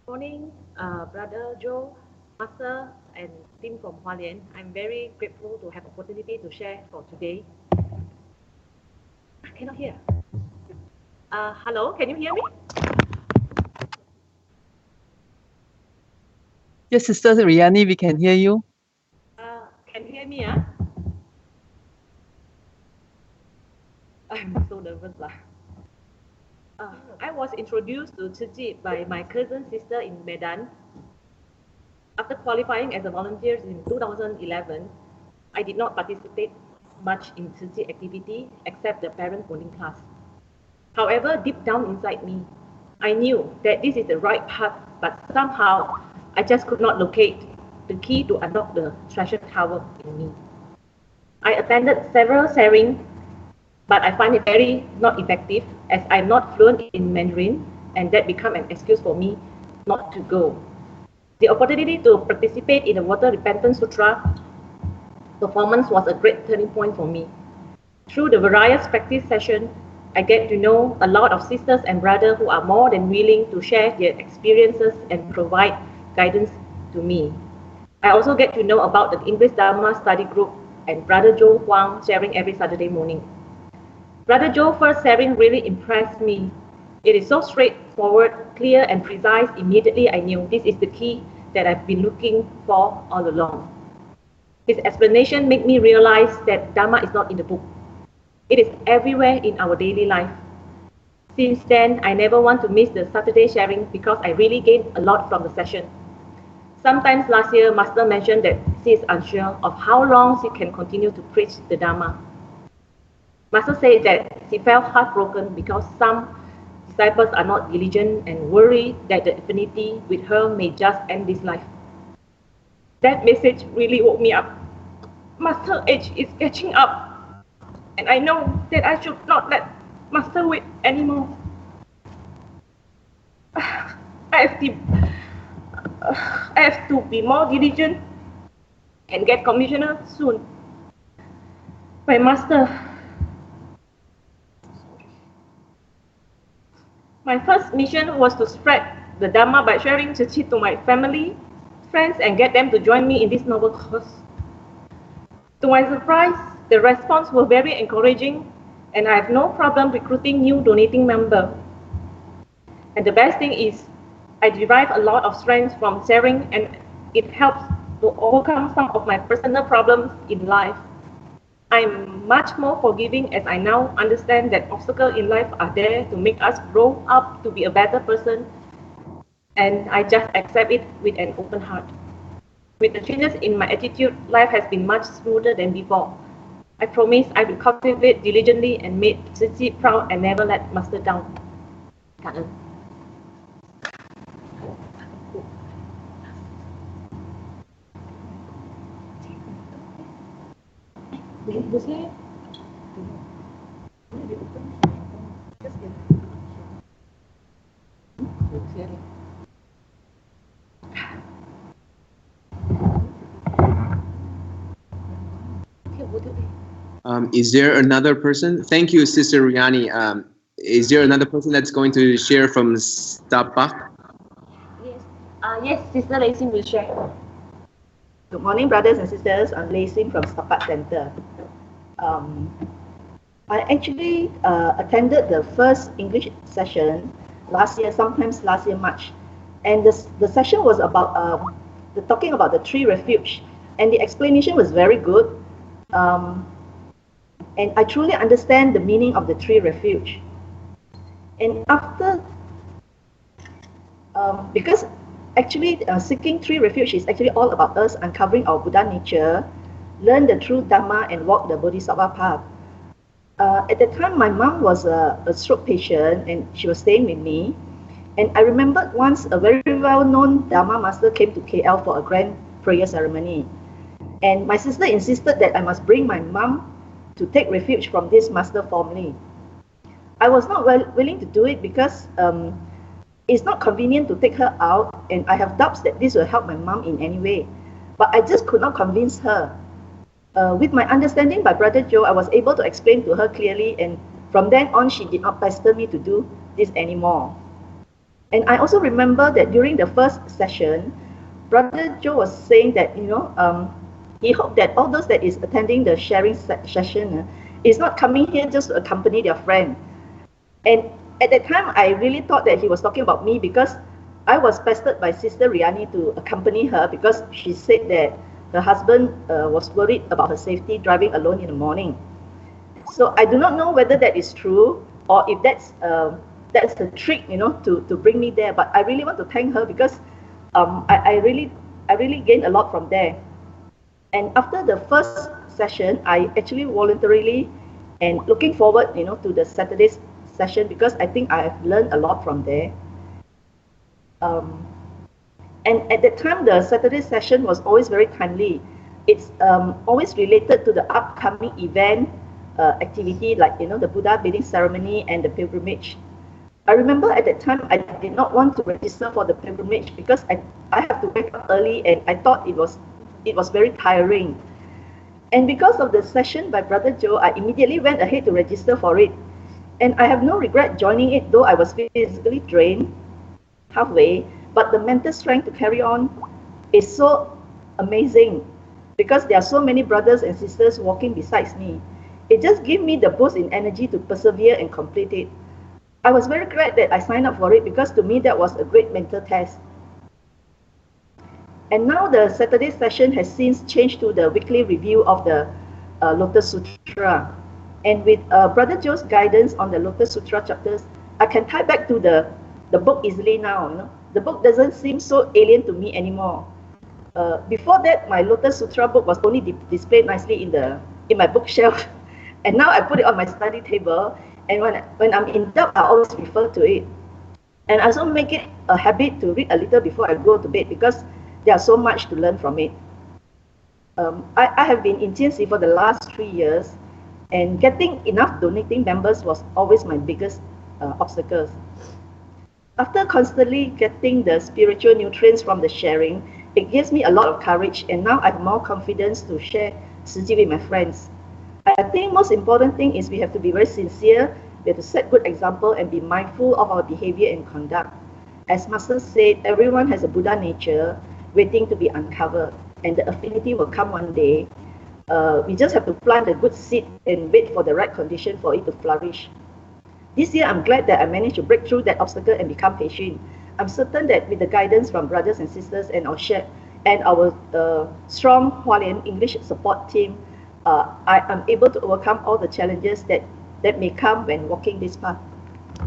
Morning, Brother Joe, Master, and team from Hualien. I'm very grateful to have opportunity to share for today. I cannot hear. Hello, can you hear me? Yes, Sister Riani, we can hear you. Can you hear me? I'm so nervous. I was introduced to Tzu Chi by my cousin sister in Medan. After qualifying as a volunteer in 2011, I did not participate much in city activity except the parent bonding class. However, deep down inside me, I knew that this is the right path, but somehow I just could not locate the key to unlock the treasure tower in me. I attended several sharings, but I find it very not effective as I'm not fluent in Mandarin, and that became an excuse for me not to go. The opportunity to participate in the Water Repentance Sutra performance was a great turning point for me. Through the various practice sessions, I get to know a lot of sisters and brothers who are more than willing to share their experiences and provide guidance to me. I also get to know about the English Dharma study group and Brother Joe Huang sharing every Saturday morning. Brother Joe's first sharing really impressed me. It is so straightforward, clear, and precise. Immediately, I knew this is the key that I've been looking for all along. His explanation made me realize that Dharma is not in the book. It is everywhere in our daily life. Since then, I never want to miss the Saturday sharing because I really gained a lot from the session. Sometimes last year, Master mentioned that she is unsure of how long she can continue to preach the Dharma. Master said that she felt heartbroken because some disciples are not diligent and worry that the affinity with her may just end this life. That message really woke me up. Master age is catching up, and I know that I should not let Master wait anymore. I have to be more diligent and get commissioner soon. My Master, my first mission was to spread the Dharma by sharing Chichi to my family, friends, and get them to join me in this noble cause. To my surprise, the response was very encouraging, and I have no problem recruiting new donating members. And the best thing is, I derive a lot of strength from sharing, and it helps to overcome some of my personal problems in life. I'm much more forgiving as I now understand that obstacles in life are there to make us grow up to be a better person, and I just accept it with an open heart. With the changes in my attitude, life has been much smoother than before. I promise I will cultivate diligently and make Cici proud and never let Master down. Cảm ơn. Is there another person? Thank you, Sister Riani. Is there another person that's going to share from Stapak? Yes, yes, Sister Lacey will share. Good morning, brothers and sisters. I'm Lacey from Stapak Center. I actually attended the first English session last year, sometimes last year March, and the session was about talking about the tree refuge, and the explanation was very good. And I truly understand the meaning of the tree refuge. And after, because actually seeking tree refuge is actually all about us uncovering our Buddha nature, learn the true Dhamma, and walk the Bodhisattva path. At that time, my mom was a stroke patient, and she was staying with me. And I remembered once a very well-known Dharma master came to KL for a grand prayer ceremony. And my sister insisted that I must bring my mom to take refuge from this master formally. I was not willing to do it because it's not convenient to take her out, and I have doubts that this will help my mom in any way. But I just could not convince her. With my understanding by Brother Joe, I was able to explain to her clearly, and from then on, she did not pester me to do this anymore. And I also remember that during the first session, Brother Joe was saying that, he hoped that all those that is attending the sharing session is not coming here just to accompany their friend. And at that time, I really thought that he was talking about me because I was pestered by Sister Riani to accompany her because she said that her husband was worried about her safety driving alone in the morning. So I do not know whether that is true or if that's the trick, to bring me there. But I really want to thank her because I really I really gained a lot from there. And after the first session, I actually voluntarily and looking forward, to the Saturday's session because I think I have learned a lot from there. And at that time, the Saturday session was always very timely. It's always related to the upcoming event activity, like the Buddha bathing ceremony and the pilgrimage. I remember at that time I did not want to register for the pilgrimage because I have to wake up early and I thought it was very tiring. And because of the session by Brother Joe, I immediately went ahead to register for it. And I have no regret joining it, though I was physically drained halfway, but the mental strength to carry on is so amazing because there are so many brothers and sisters walking beside me. It just gave me the boost in energy to persevere and complete it. I was very glad that I signed up for it because to me that was a great mental test. And now the Saturday session has since changed to the weekly review of the Lotus Sutra. And with Brother Joe's guidance on the Lotus Sutra chapters, I can tie back to the book easily now. The book doesn't seem so alien to me anymore. Before that, my Lotus Sutra book was only displayed nicely in my bookshelf. And now I put it on my study table. And when I'm in doubt, I always refer to it. And I also make it a habit to read a little before I go to bed because there's so much to learn from it. I have been in TNC for the last 3 years, and getting enough donating members was always my biggest obstacles. After constantly getting the spiritual nutrients from the sharing, it gives me a lot of courage, and now I have more confidence to share Tzu Chi with my friends. I think most important thing is we have to be very sincere, we have to set good example and be mindful of our behavior and conduct. As Master said, everyone has a Buddha nature waiting to be uncovered, and the affinity will come one day. We just have to plant a good seed and wait for the right condition for it to flourish. This year, I'm glad that I managed to break through that obstacle and become patient. I'm certain that with the guidance from brothers and sisters and our strong Hualian English support team, I am able to overcome all the challenges that may come when walking this path.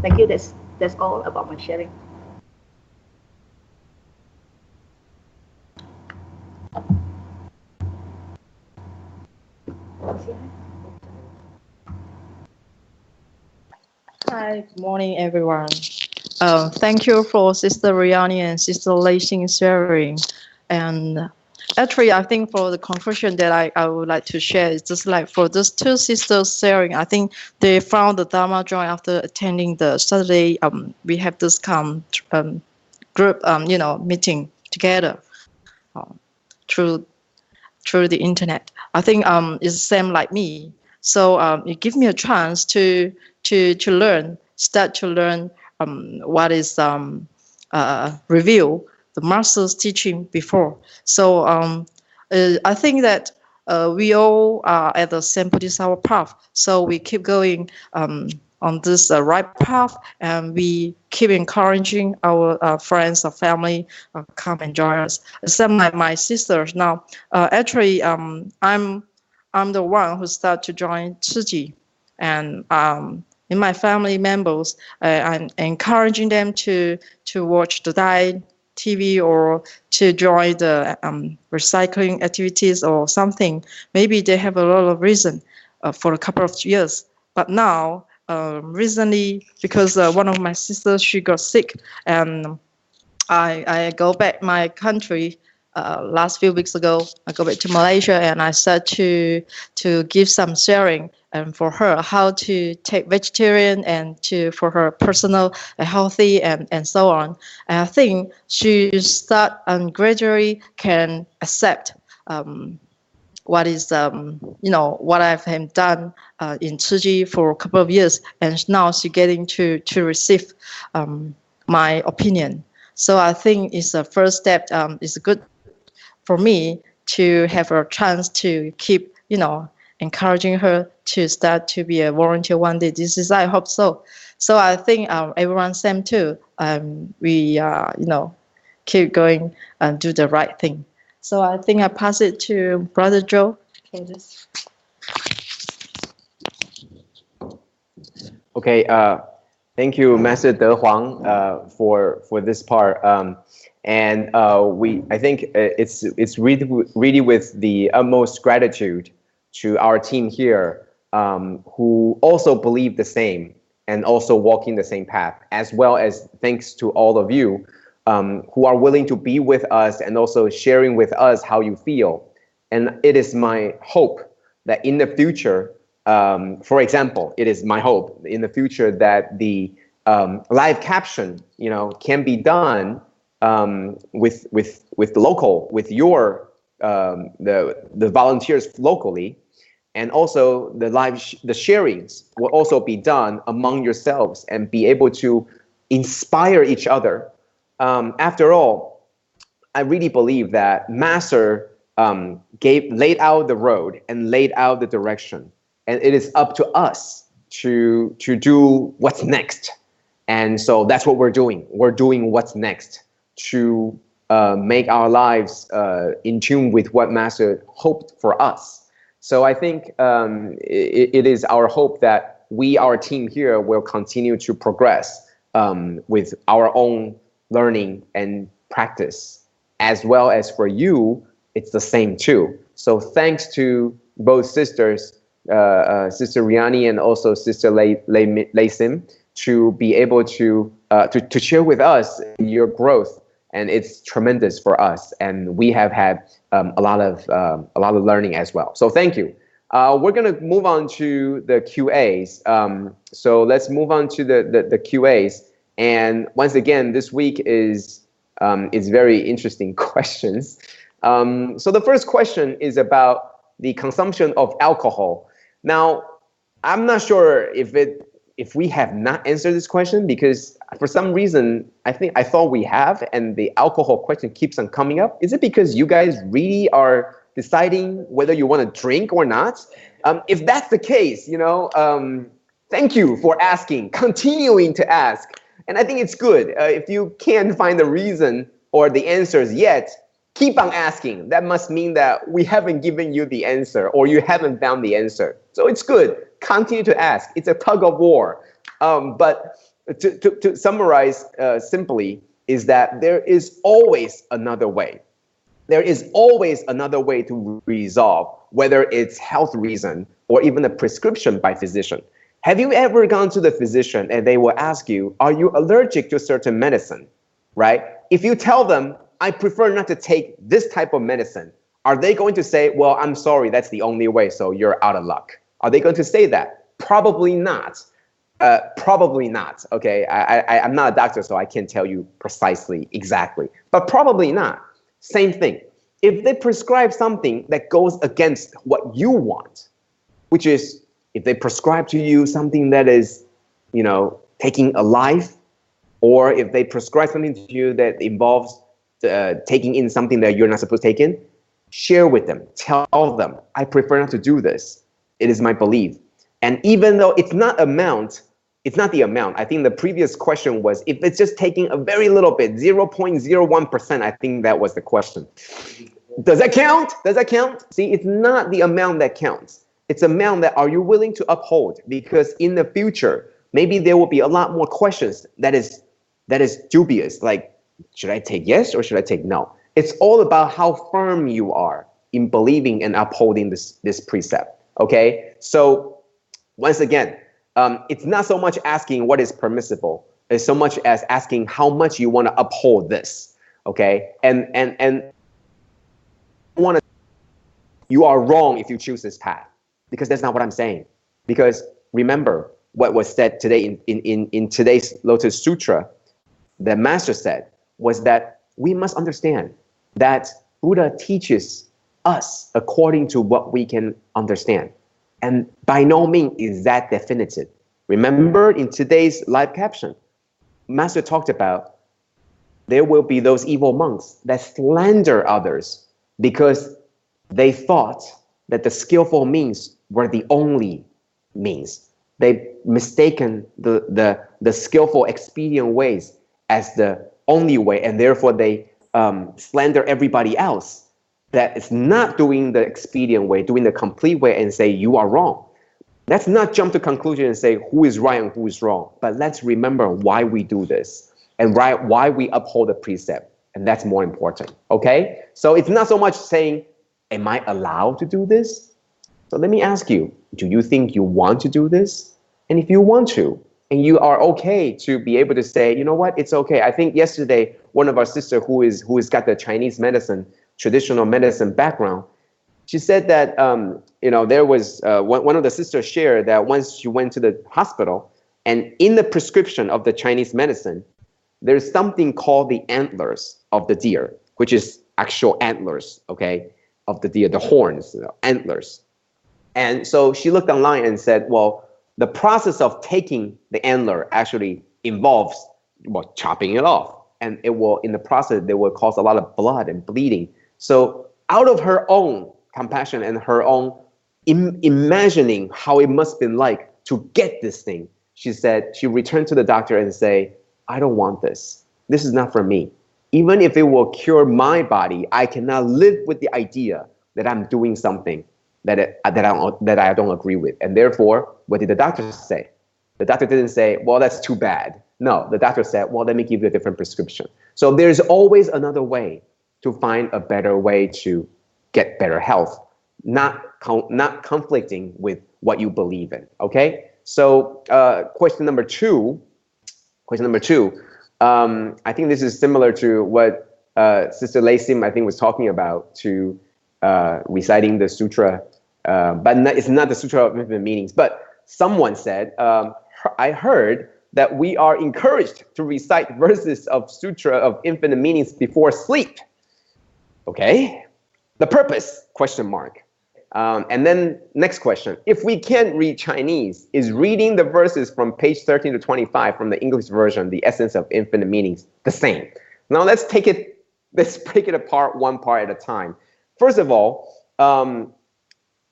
Thank you. That's all about my sharing. Hi, good morning, everyone. Thank you for Sister Riani and Sister Lei Xing sharing. And actually, I think for the conclusion that I would like to share is just like for those two sisters sharing, I think they found the Dharma joy after attending the Saturday. We have this group, meeting together through the internet. I think it's the same like me. So it gives me a chance to start to learn what is review the master's teaching before. So I think that we all are at the same Bodhisattva path. So we keep going on this right path, and we keep encouraging our friends, our family, come and join us. Some like my sisters now. Actually, I'm the one who started to join Tzu Chi, and in my family members, I'm encouraging them to watch the Dai TV or to join the recycling activities or something. Maybe they have a lot of reason for a couple of years, but now recently, because one of my sisters, she got sick, and I go back my country last few weeks ago. I go back to Malaysia, and I start to give some sharing and for her how to take vegetarian and for her personal healthy and so on. And I think she start and gradually can accept what is what I've done in Tzu Chi for a couple of years, and now she's getting to receive my opinion. So I think it's the first step. It's good for me to have a chance to keep encouraging her to start to be a volunteer one day. This is, I hope so. So I think everyone same too. We keep going and do the right thing. So I think I pass it to Brother Joe. Okay, Thank you, Master De Huang, for this part. I think it's really with the utmost gratitude to our team here, who also believe the same and also walking the same path, as well as thanks to all of you who are willing to be with us and also sharing with us how you feel. And it is my hope that in the future, for example, it is my hope in the future that the live caption, can be done with your the volunteers locally, and also the the sharings will also be done among yourselves and be able to inspire each other. After all, I really believe that Master laid out the road and laid out the direction, and it is up to us to do what's next. And so that's what we're doing. We're doing what's next to make our lives in tune with what Master hoped for us. So I think it is our hope that our team here, will continue to progress with our own learning and practice, as well as for you, it's the same too. So thanks to both sisters, Sister Riani and also Sister Lei Sim, to be able to share with us your growth, and it's tremendous for us. And we have had a lot of learning as well. So thank you. We're gonna move on to the QAs. So let's move on to the QAs. And once again, this week is very interesting questions. So the first question is about the consumption of alcohol. Now, I'm not sure if we have not answered this question, because for some reason, I thought we have, and the alcohol question keeps on coming up. Is it because you guys really are deciding whether you want to drink or not? If that's the case, thank you for asking, continuing to ask. And I think it's good. If you can't find the reason or the answers yet, keep on asking. That must mean that we haven't given you the answer, or you haven't found the answer. So it's good. Continue to ask. It's a tug of war. But to summarize simply, is that there is always another way. There is always another way to resolve, whether it's health reason or even a prescription by physician. Have you ever gone to the physician and they will ask you, are you allergic to certain medicine, right? If you tell them, I prefer not to take this type of medicine, are they going to say, well, I'm sorry, that's the only way, so you're out of luck? Are they going to say that? Probably not. Probably not, okay? I'm not a doctor, so I can't tell you precisely, exactly, but probably not. Same thing. If they prescribe something that goes against what you want, which is if they prescribe to you something that is, taking a life, or if they prescribe something to you that involves taking in something that you're not supposed to take in, share with them, tell them, I prefer not to do this. It is my belief. And even though it's not the amount, I think the previous question was, if it's just taking a very little bit, 0.01%, I think that was the question. Does that count? Does that count? See, it's not the amount that counts. It's amount that are you willing to uphold? Because in the future, maybe there will be a lot more questions that is dubious, like, should I take yes or should I take no? It's all about how firm you are in believing and upholding this precept, okay? So once again, it's not so much asking what is permissible, it's so much as asking how much you want to uphold this, okay? And you are wrong if you choose this path, because that's not what I'm saying. Because remember what was said today in today's Lotus Sutra, the Master said, was that we must understand that Buddha teaches us according to what we can understand. And by no means is that definitive. Remember in today's live caption, Master talked about there will be those evil monks that slander others because they thought that the skillful means were the only means. They mistaken the skillful expedient ways as the only way, and therefore they slander everybody else that is not doing the expedient way, doing the complete way, and say you are wrong. Let's not jump to conclusion and say who is right and who is wrong, but let's remember why we do this and why we uphold the precept. And that's more important, okay? So it's not so much saying, am I allowed to do this? So let me ask you, do you think you want to do this? And if you want to, and you are okay to be able to say, you know what, it's okay. I think yesterday, one of our sisters who is got the Chinese medicine, traditional medicine background, she said that, you know, there was one of the sisters shared that once she went to the hospital, and in the prescription of the Chinese medicine, there's something called the antlers of the deer, which is actual antlers, okay, of the deer, the horns, you know, antlers. And so she looked online and said, well, the process of taking the antler actually involves, well, chopping it off. And it will, in the process, they will cause a lot of blood and bleeding. So out of her own compassion and her own imagining how it must have been like to get this thing, she said, she returned to the doctor and say, I don't want this. This is not for me. Even if it will cure my body, I cannot live with the idea that I'm doing something that I don't agree with. And therefore, what did the doctor say? The doctor didn't say, well, that's too bad. No, the doctor said, well, let me give you a different prescription. So there's always another way to find a better way to get better health, not conflicting with what you believe in, okay? So question number two, I think this is similar to what Sister Lacey, I think, was talking about, to reciting the Sutra, but it's not the Sutra of Infinite Meanings. But someone said, I heard that we are encouraged to recite verses of Sutra of Infinite Meanings before sleep. Okay, the purpose, question mark. And then next question, if we can't read Chinese, is reading the verses from page 13 to 25 from the English version, the essence of infinite meanings, the same? Now let's break it apart one part at a time. First of all,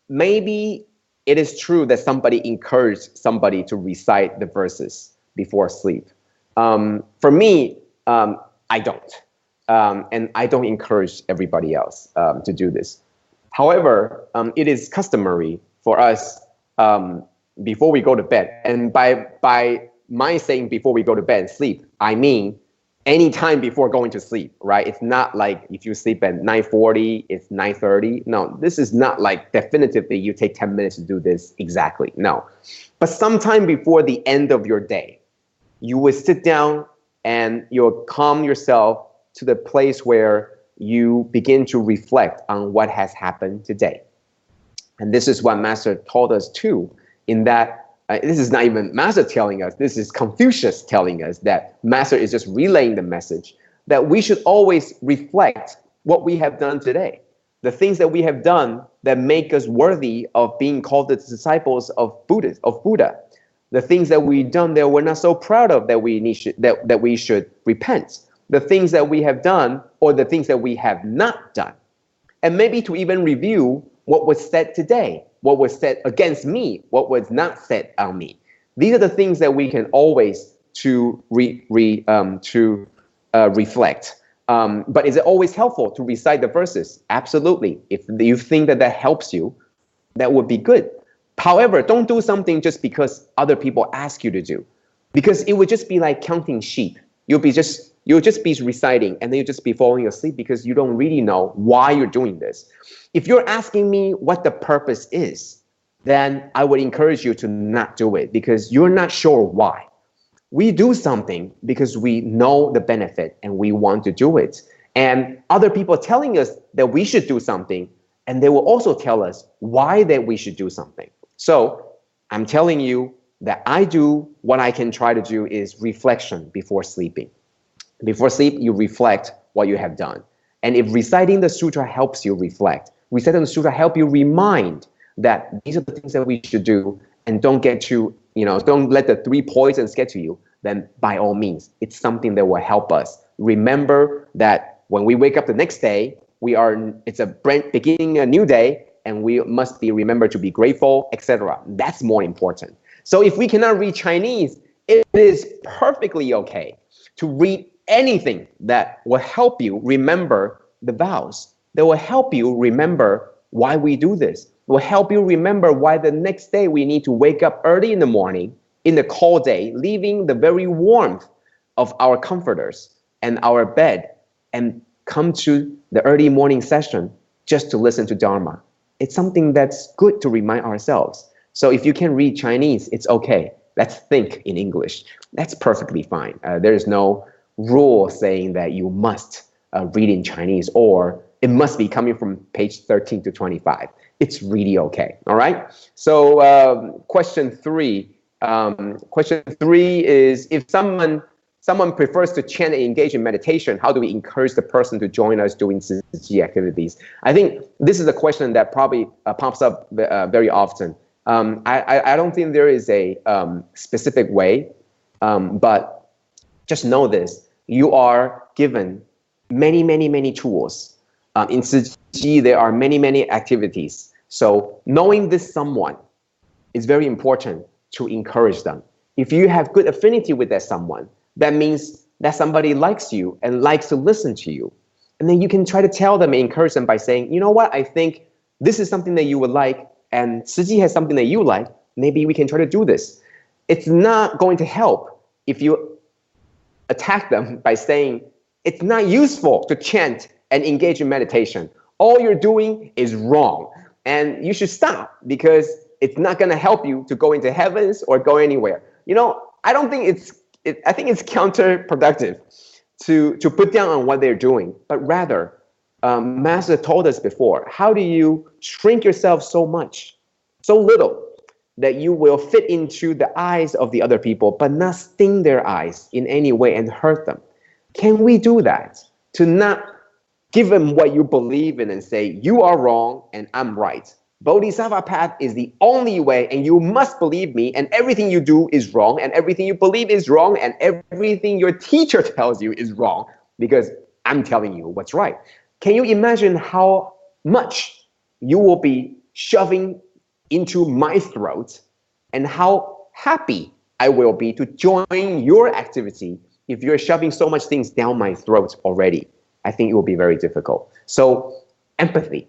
maybe it is true that somebody encouraged somebody to recite the verses before sleep. For me, I don't. And I don't encourage everybody else to do this. However, it is customary for us before we go to bed. And by my saying before we go to bed and sleep, I mean any time before going to sleep, right? It's not like if you sleep at 9:40, it's 9:30. No, this is not like definitively you take 10 minutes to do this exactly. No. But sometime before the end of your day, you will sit down and you'll calm yourself to the place where you begin to reflect on what has happened today. And this is what Master told us too, in that this is not even Master telling us, this is Confucius telling us, that Master is just relaying the message that we should always reflect what we have done today. The things that we have done that make us worthy of being called the disciples of Buddha. The things that we've done that we're not so proud of that we should repent. The things that we have done or the things that we have not done. And maybe to even review what was said today, what was said against me, what was not said on me. These are the things that we can always reflect. But is it always helpful to recite the verses? Absolutely. If you think that helps you, that would be good. However, don't do something just because other people ask you to do, because it would just be like counting sheep. You'll just be reciting and then you'll just be falling asleep because you don't really know why you're doing this. If you're asking me what the purpose is, then I would encourage you to not do it because you're not sure why. We do something because we know the benefit and we want to do it. And other people telling us that we should do something, and they will also tell us why that we should do something. So I'm telling you that I do what I can try to do is reflection before sleeping. Before sleep, you reflect what you have done. And if reciting the sutra helps you reflect, reciting the sutra help you remind that these are the things that we should do, and don't let the 3 poisons get to you, then by all means, it's something that will help us. Remember that when we wake up the next day, it's a beginning a new day, and we must be remembered to be grateful, etc. That's more important. So if we cannot read Chinese, it is perfectly okay to read anything that will help you remember the vows, that will help you remember why we do this. will help you remember why the next day we need to wake up early in the morning, in the cold day, leaving the very warmth of our comforters and our bed, and come to the early morning session just to listen to Dharma. It's something that's good to remind ourselves. So if you can read Chinese, it's okay. Let's think in English. That's perfectly fine. There is no rule saying that you must read in Chinese, or it must be coming from page 13 to 25. It's really okay, all right? So question three is, if someone prefers to chant and engage in meditation, how do we encourage the person to join us doing Tzu Chi activities? I think this is a question that probably pops up very often. I don't think there is a specific way, but just know this: you are given many tools. In Tzu Chi, there are many activities. So knowing this someone is very important to encourage them. If you have good affinity with that someone, that means that somebody likes you and likes to listen to you. And then you can try to tell them and encourage them by saying, you know what, I think this is something that you would like, and Tzu Chi has something that you like. Maybe we can try to do this. It's not going to help if you attack them by saying, it's not useful to chant and engage in meditation. All you're doing is wrong. And you should stop, because it's not going to help you to go into heavens or go anywhere. You know, I think it's counterproductive to put down on what they're doing, but rather, Master told us before, how do you shrink yourself so much, so little, that you will fit into the eyes of the other people, but not sting their eyes in any way and hurt them? Can we do that? To not give them what you believe in and say, you are wrong and I'm right. Bodhisattva path is the only way, and you must believe me, and everything you do is wrong, and everything you believe is wrong, and everything your teacher tells you is wrong, because I'm telling you what's right. Can you imagine how much you will be shoving into my throat, and how happy I will be to join your activity if you're shoving so much things down my throat already? I think it will be very difficult. So empathy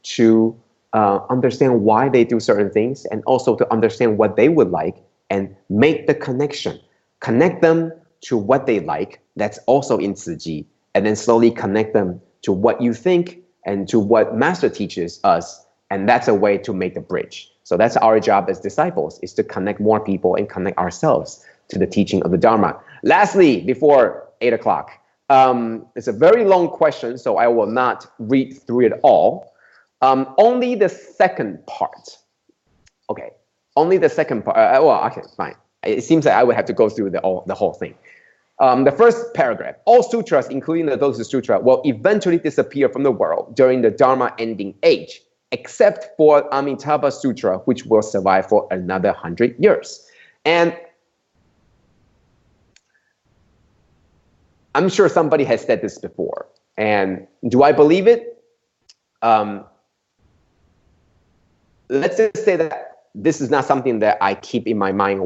to understand why they do certain things, and also to understand what they would like, and make the connection. Connect them to what they like, that's also in Tzu Chi, and then slowly connect them to what you think and to what Master teaches us, and that's a way to make the bridge. So that's our job as disciples, is to connect more people and connect ourselves to the teaching of the Dharma. Lastly, before 8 o'clock, it's a very long question, so I will not read through it all. Only the second part. Okay, only the second part. Well, okay, fine. It seems like I would have to go through the whole thing. The first paragraph: all sutras, including the Lotus Sutra, will eventually disappear from the world during the Dharma ending age, except for Amitabha Sutra, which will survive for another 100 years. And I'm sure somebody has said this before. And do I believe it? Let's just say that this is not something that I keep in my mind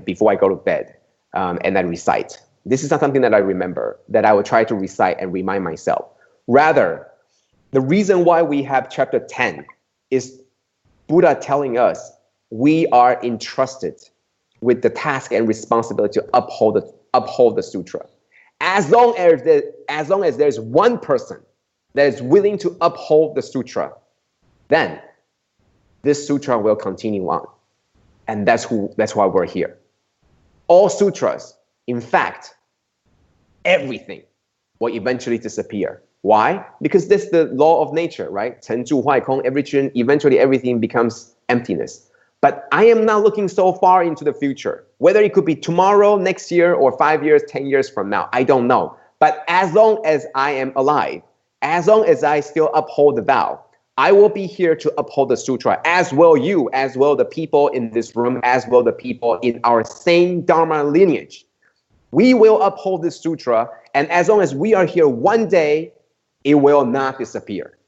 before I go to bed, and I recite. This is not something that I remember, that I will try to recite and remind myself. Rather, the reason why we have chapter 10 is Buddha telling us we are entrusted with the task and responsibility to uphold the sutra. As long as there's one person that is willing to uphold the sutra, then this sutra will continue on. And that's why we're here. All sutras, in fact, everything will eventually disappear. Why? Because that's the law of nature, right? 成住坏空, eventually everything becomes emptiness. But I am not looking so far into the future. Whether it could be tomorrow, next year, or 5 years, 10 years from now, I don't know. But as long as I am alive, as long as I still uphold the vow, I will be here to uphold the sutra, as will you, as will the people in this room, as will the people in our same Dharma lineage. We will uphold this sutra, and as long as we are here, one day, it will not disappear.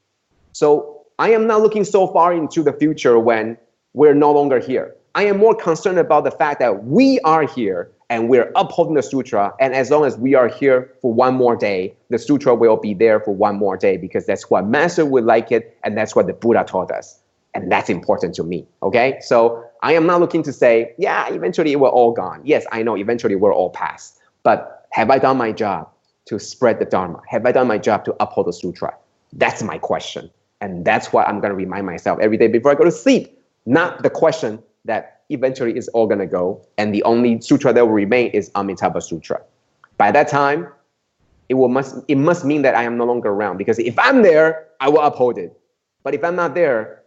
So I am not looking so far into the future when we're no longer here. I am more concerned about the fact that we are here, and we're upholding the Sutra. And as long as we are here for one more day, the Sutra will be there for one more day, because that's what Master would like it, and that's what the Buddha taught us. And that's important to me, okay? So I am not looking to say, yeah, eventually we're all gone. Yes, I know eventually we're all past. But have I done my job to spread the Dharma? Have I done my job to uphold the Sutra? That's my question. And that's what I'm going to remind myself every day before I go to sleep. Not the question that eventually is all going to go, and the only sutra that will remain is Amitabha Sutra. By that time, it must mean that I am no longer around, because if I'm there, I will uphold it. But if I'm not there,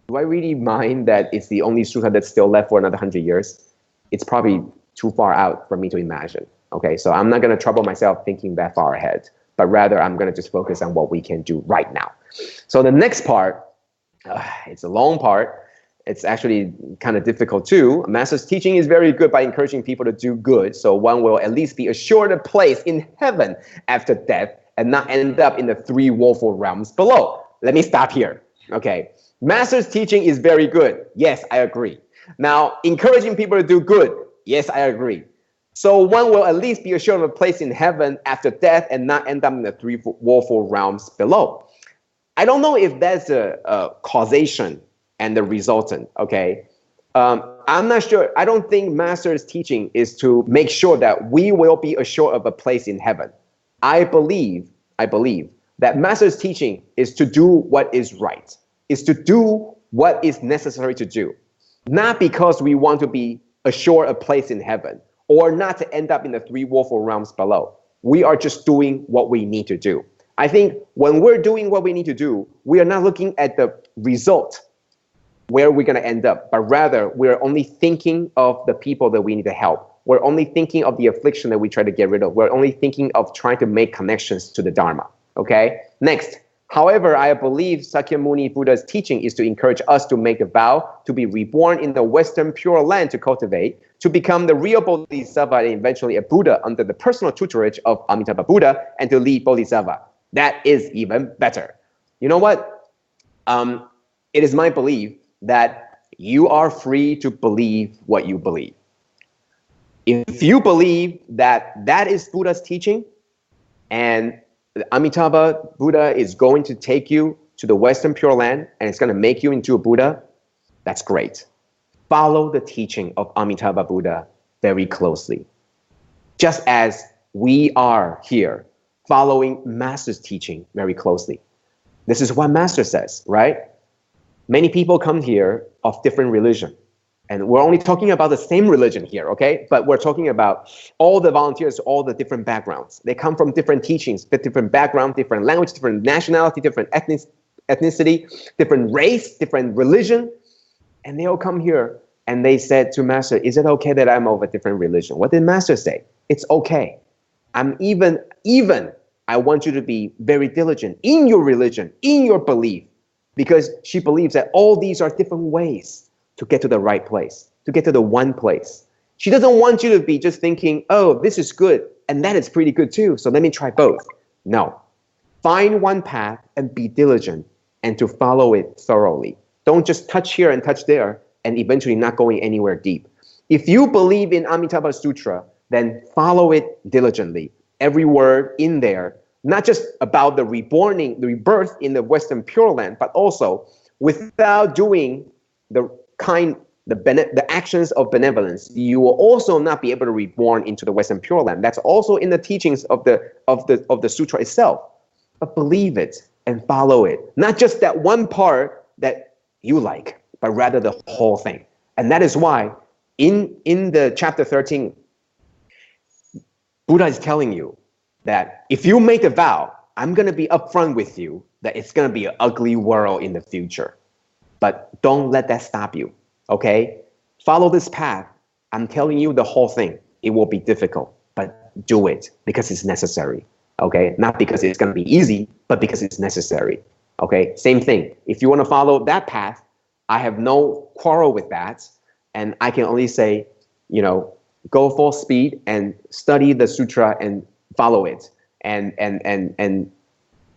do I really mind that it's the only sutra that's still left for another 100 years? It's probably too far out for me to imagine. Okay, so I'm not going to trouble myself thinking that far ahead, but rather I'm going to just focus on what we can do right now. So the next part, it's a long part. It's actually kind of difficult too. Master's teaching is very good by encouraging people to do good, so one will at least be assured a place in heaven after death and not end up in the three woeful realms below. Let me stop here. Okay, Master's teaching is very good. Yes, I agree. Now, encouraging people to do good. Yes, I agree. So one will at least be assured of a place in heaven after death and not end up in the three woeful realms below. I don't know if that's a causation and the resultant, okay? I'm not sure. I don't think Master's teaching is to make sure that we will be assured of a place in heaven. I believe that Master's teaching is to do what is right, is to do what is necessary to do, not because we want to be assured a place in heaven or not to end up in the three woeful realms below. We are just doing what we need to do. I think when we're doing what we need to do, we are not looking at the result, where we're going to end up, but rather we're only thinking of the people that we need to help. We're only thinking of the affliction that we try to get rid of. We're only thinking of trying to make connections to the Dharma, okay? Next, however, I believe Sakyamuni Buddha's teaching is to encourage us to make a vow to be reborn in the Western Pure Land to cultivate, to become the real Bodhisattva and eventually a Buddha under the personal tutorage of Amitabha Buddha, and to lead Bodhisattva. That is even better. You know what? It is my belief that you are free to believe what you believe. If you believe that that is Buddha's teaching, and Amitabha Buddha is going to take you to the Western Pure Land and it's going to make you into a Buddha, that's great. Follow the teaching of Amitabha Buddha very closely. Just as we are here following Master's teaching very closely. This is what Master says, right? Many people come here of different religion, and we're only talking about the same religion here, okay? But we're talking about all the volunteers, all the different backgrounds. They come from different teachings, different background, different language, different nationality, different ethnicity, different race, different religion. And they all come here and they said to Master, is it okay that I'm of a different religion? What did Master say? It's okay. I'm even I want you to be very diligent in your religion, in your belief, because she believes that all these are different ways to get to the right place, to get to the one place. She doesn't want you to be just thinking, oh, this is good, and that is pretty good too, so let me try both. No. Find one path and be diligent and to follow it thoroughly. Don't just touch here and touch there and eventually not going anywhere deep. If you believe in Amitabha Sutra, then follow it diligently. Every word in there, not just about the rebirth in the Western Pure Land, but also without doing the actions of benevolence, you will also not be able to reborn into the Western Pure Land. That's also in the teachings of the sutra itself. But believe it and follow it. Not just that one part that you like, but rather the whole thing. And that is why in the chapter 13, Buddha is telling you that if you make a vow, I'm going to be upfront with you that it's going to be an ugly world in the future. But don't let that stop you, okay? Follow this path. I'm telling you the whole thing. It will be difficult, but do it because it's necessary, okay? Not because it's going to be easy, but because it's necessary, okay? Same thing. If you want to follow that path, I have no quarrel with that. And I can only say, you know, go full speed and study the sutra and follow it. And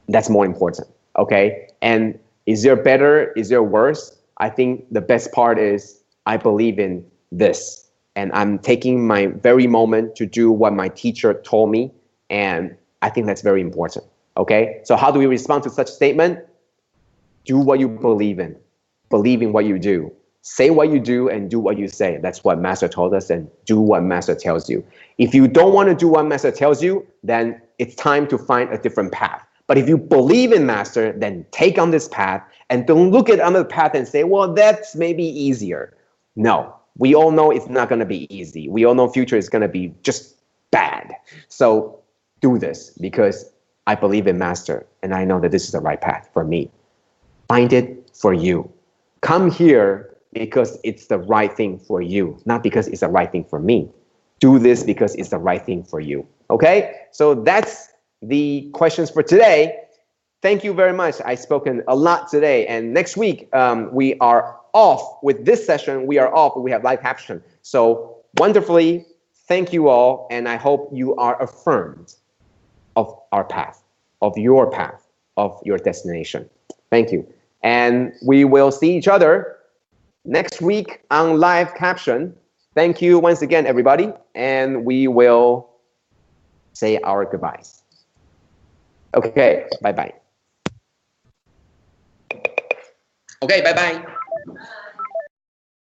that's more important, okay? And is there better? Is there worse? I think the best part is I believe in this. and I'm taking my very moment to do what my teacher told me, and I think that's very important. Okay, so how do we respond to such statement? Do what you believe in what you do. Say what you do and do what you say. That's what Master told us, and do what Master tells you. If you don't want to do what Master tells you, then it's time to find a different path. But if you believe in Master, then take on this path, and don't look at another path and say, well, that's maybe easier. No, we all know it's not going to be easy. We all know future is going to be just bad. So do this because I believe in Master, and I know that this is the right path for me. Find it for you. Come here because it's the right thing for you, not because it's the right thing for me. Do this because it's the right thing for you. Okay? So that's the questions for today. Thank you very much. I've spoken a lot today, and next week we are off with this session. We are off. We have live caption. So wonderfully, thank you all, and I hope you are affirmed of our path, of your destination. Thank you. And we will see each other next week on live caption. Thank you once again, everybody. And we will say our goodbyes. Okay, bye-bye. Okay, bye-bye.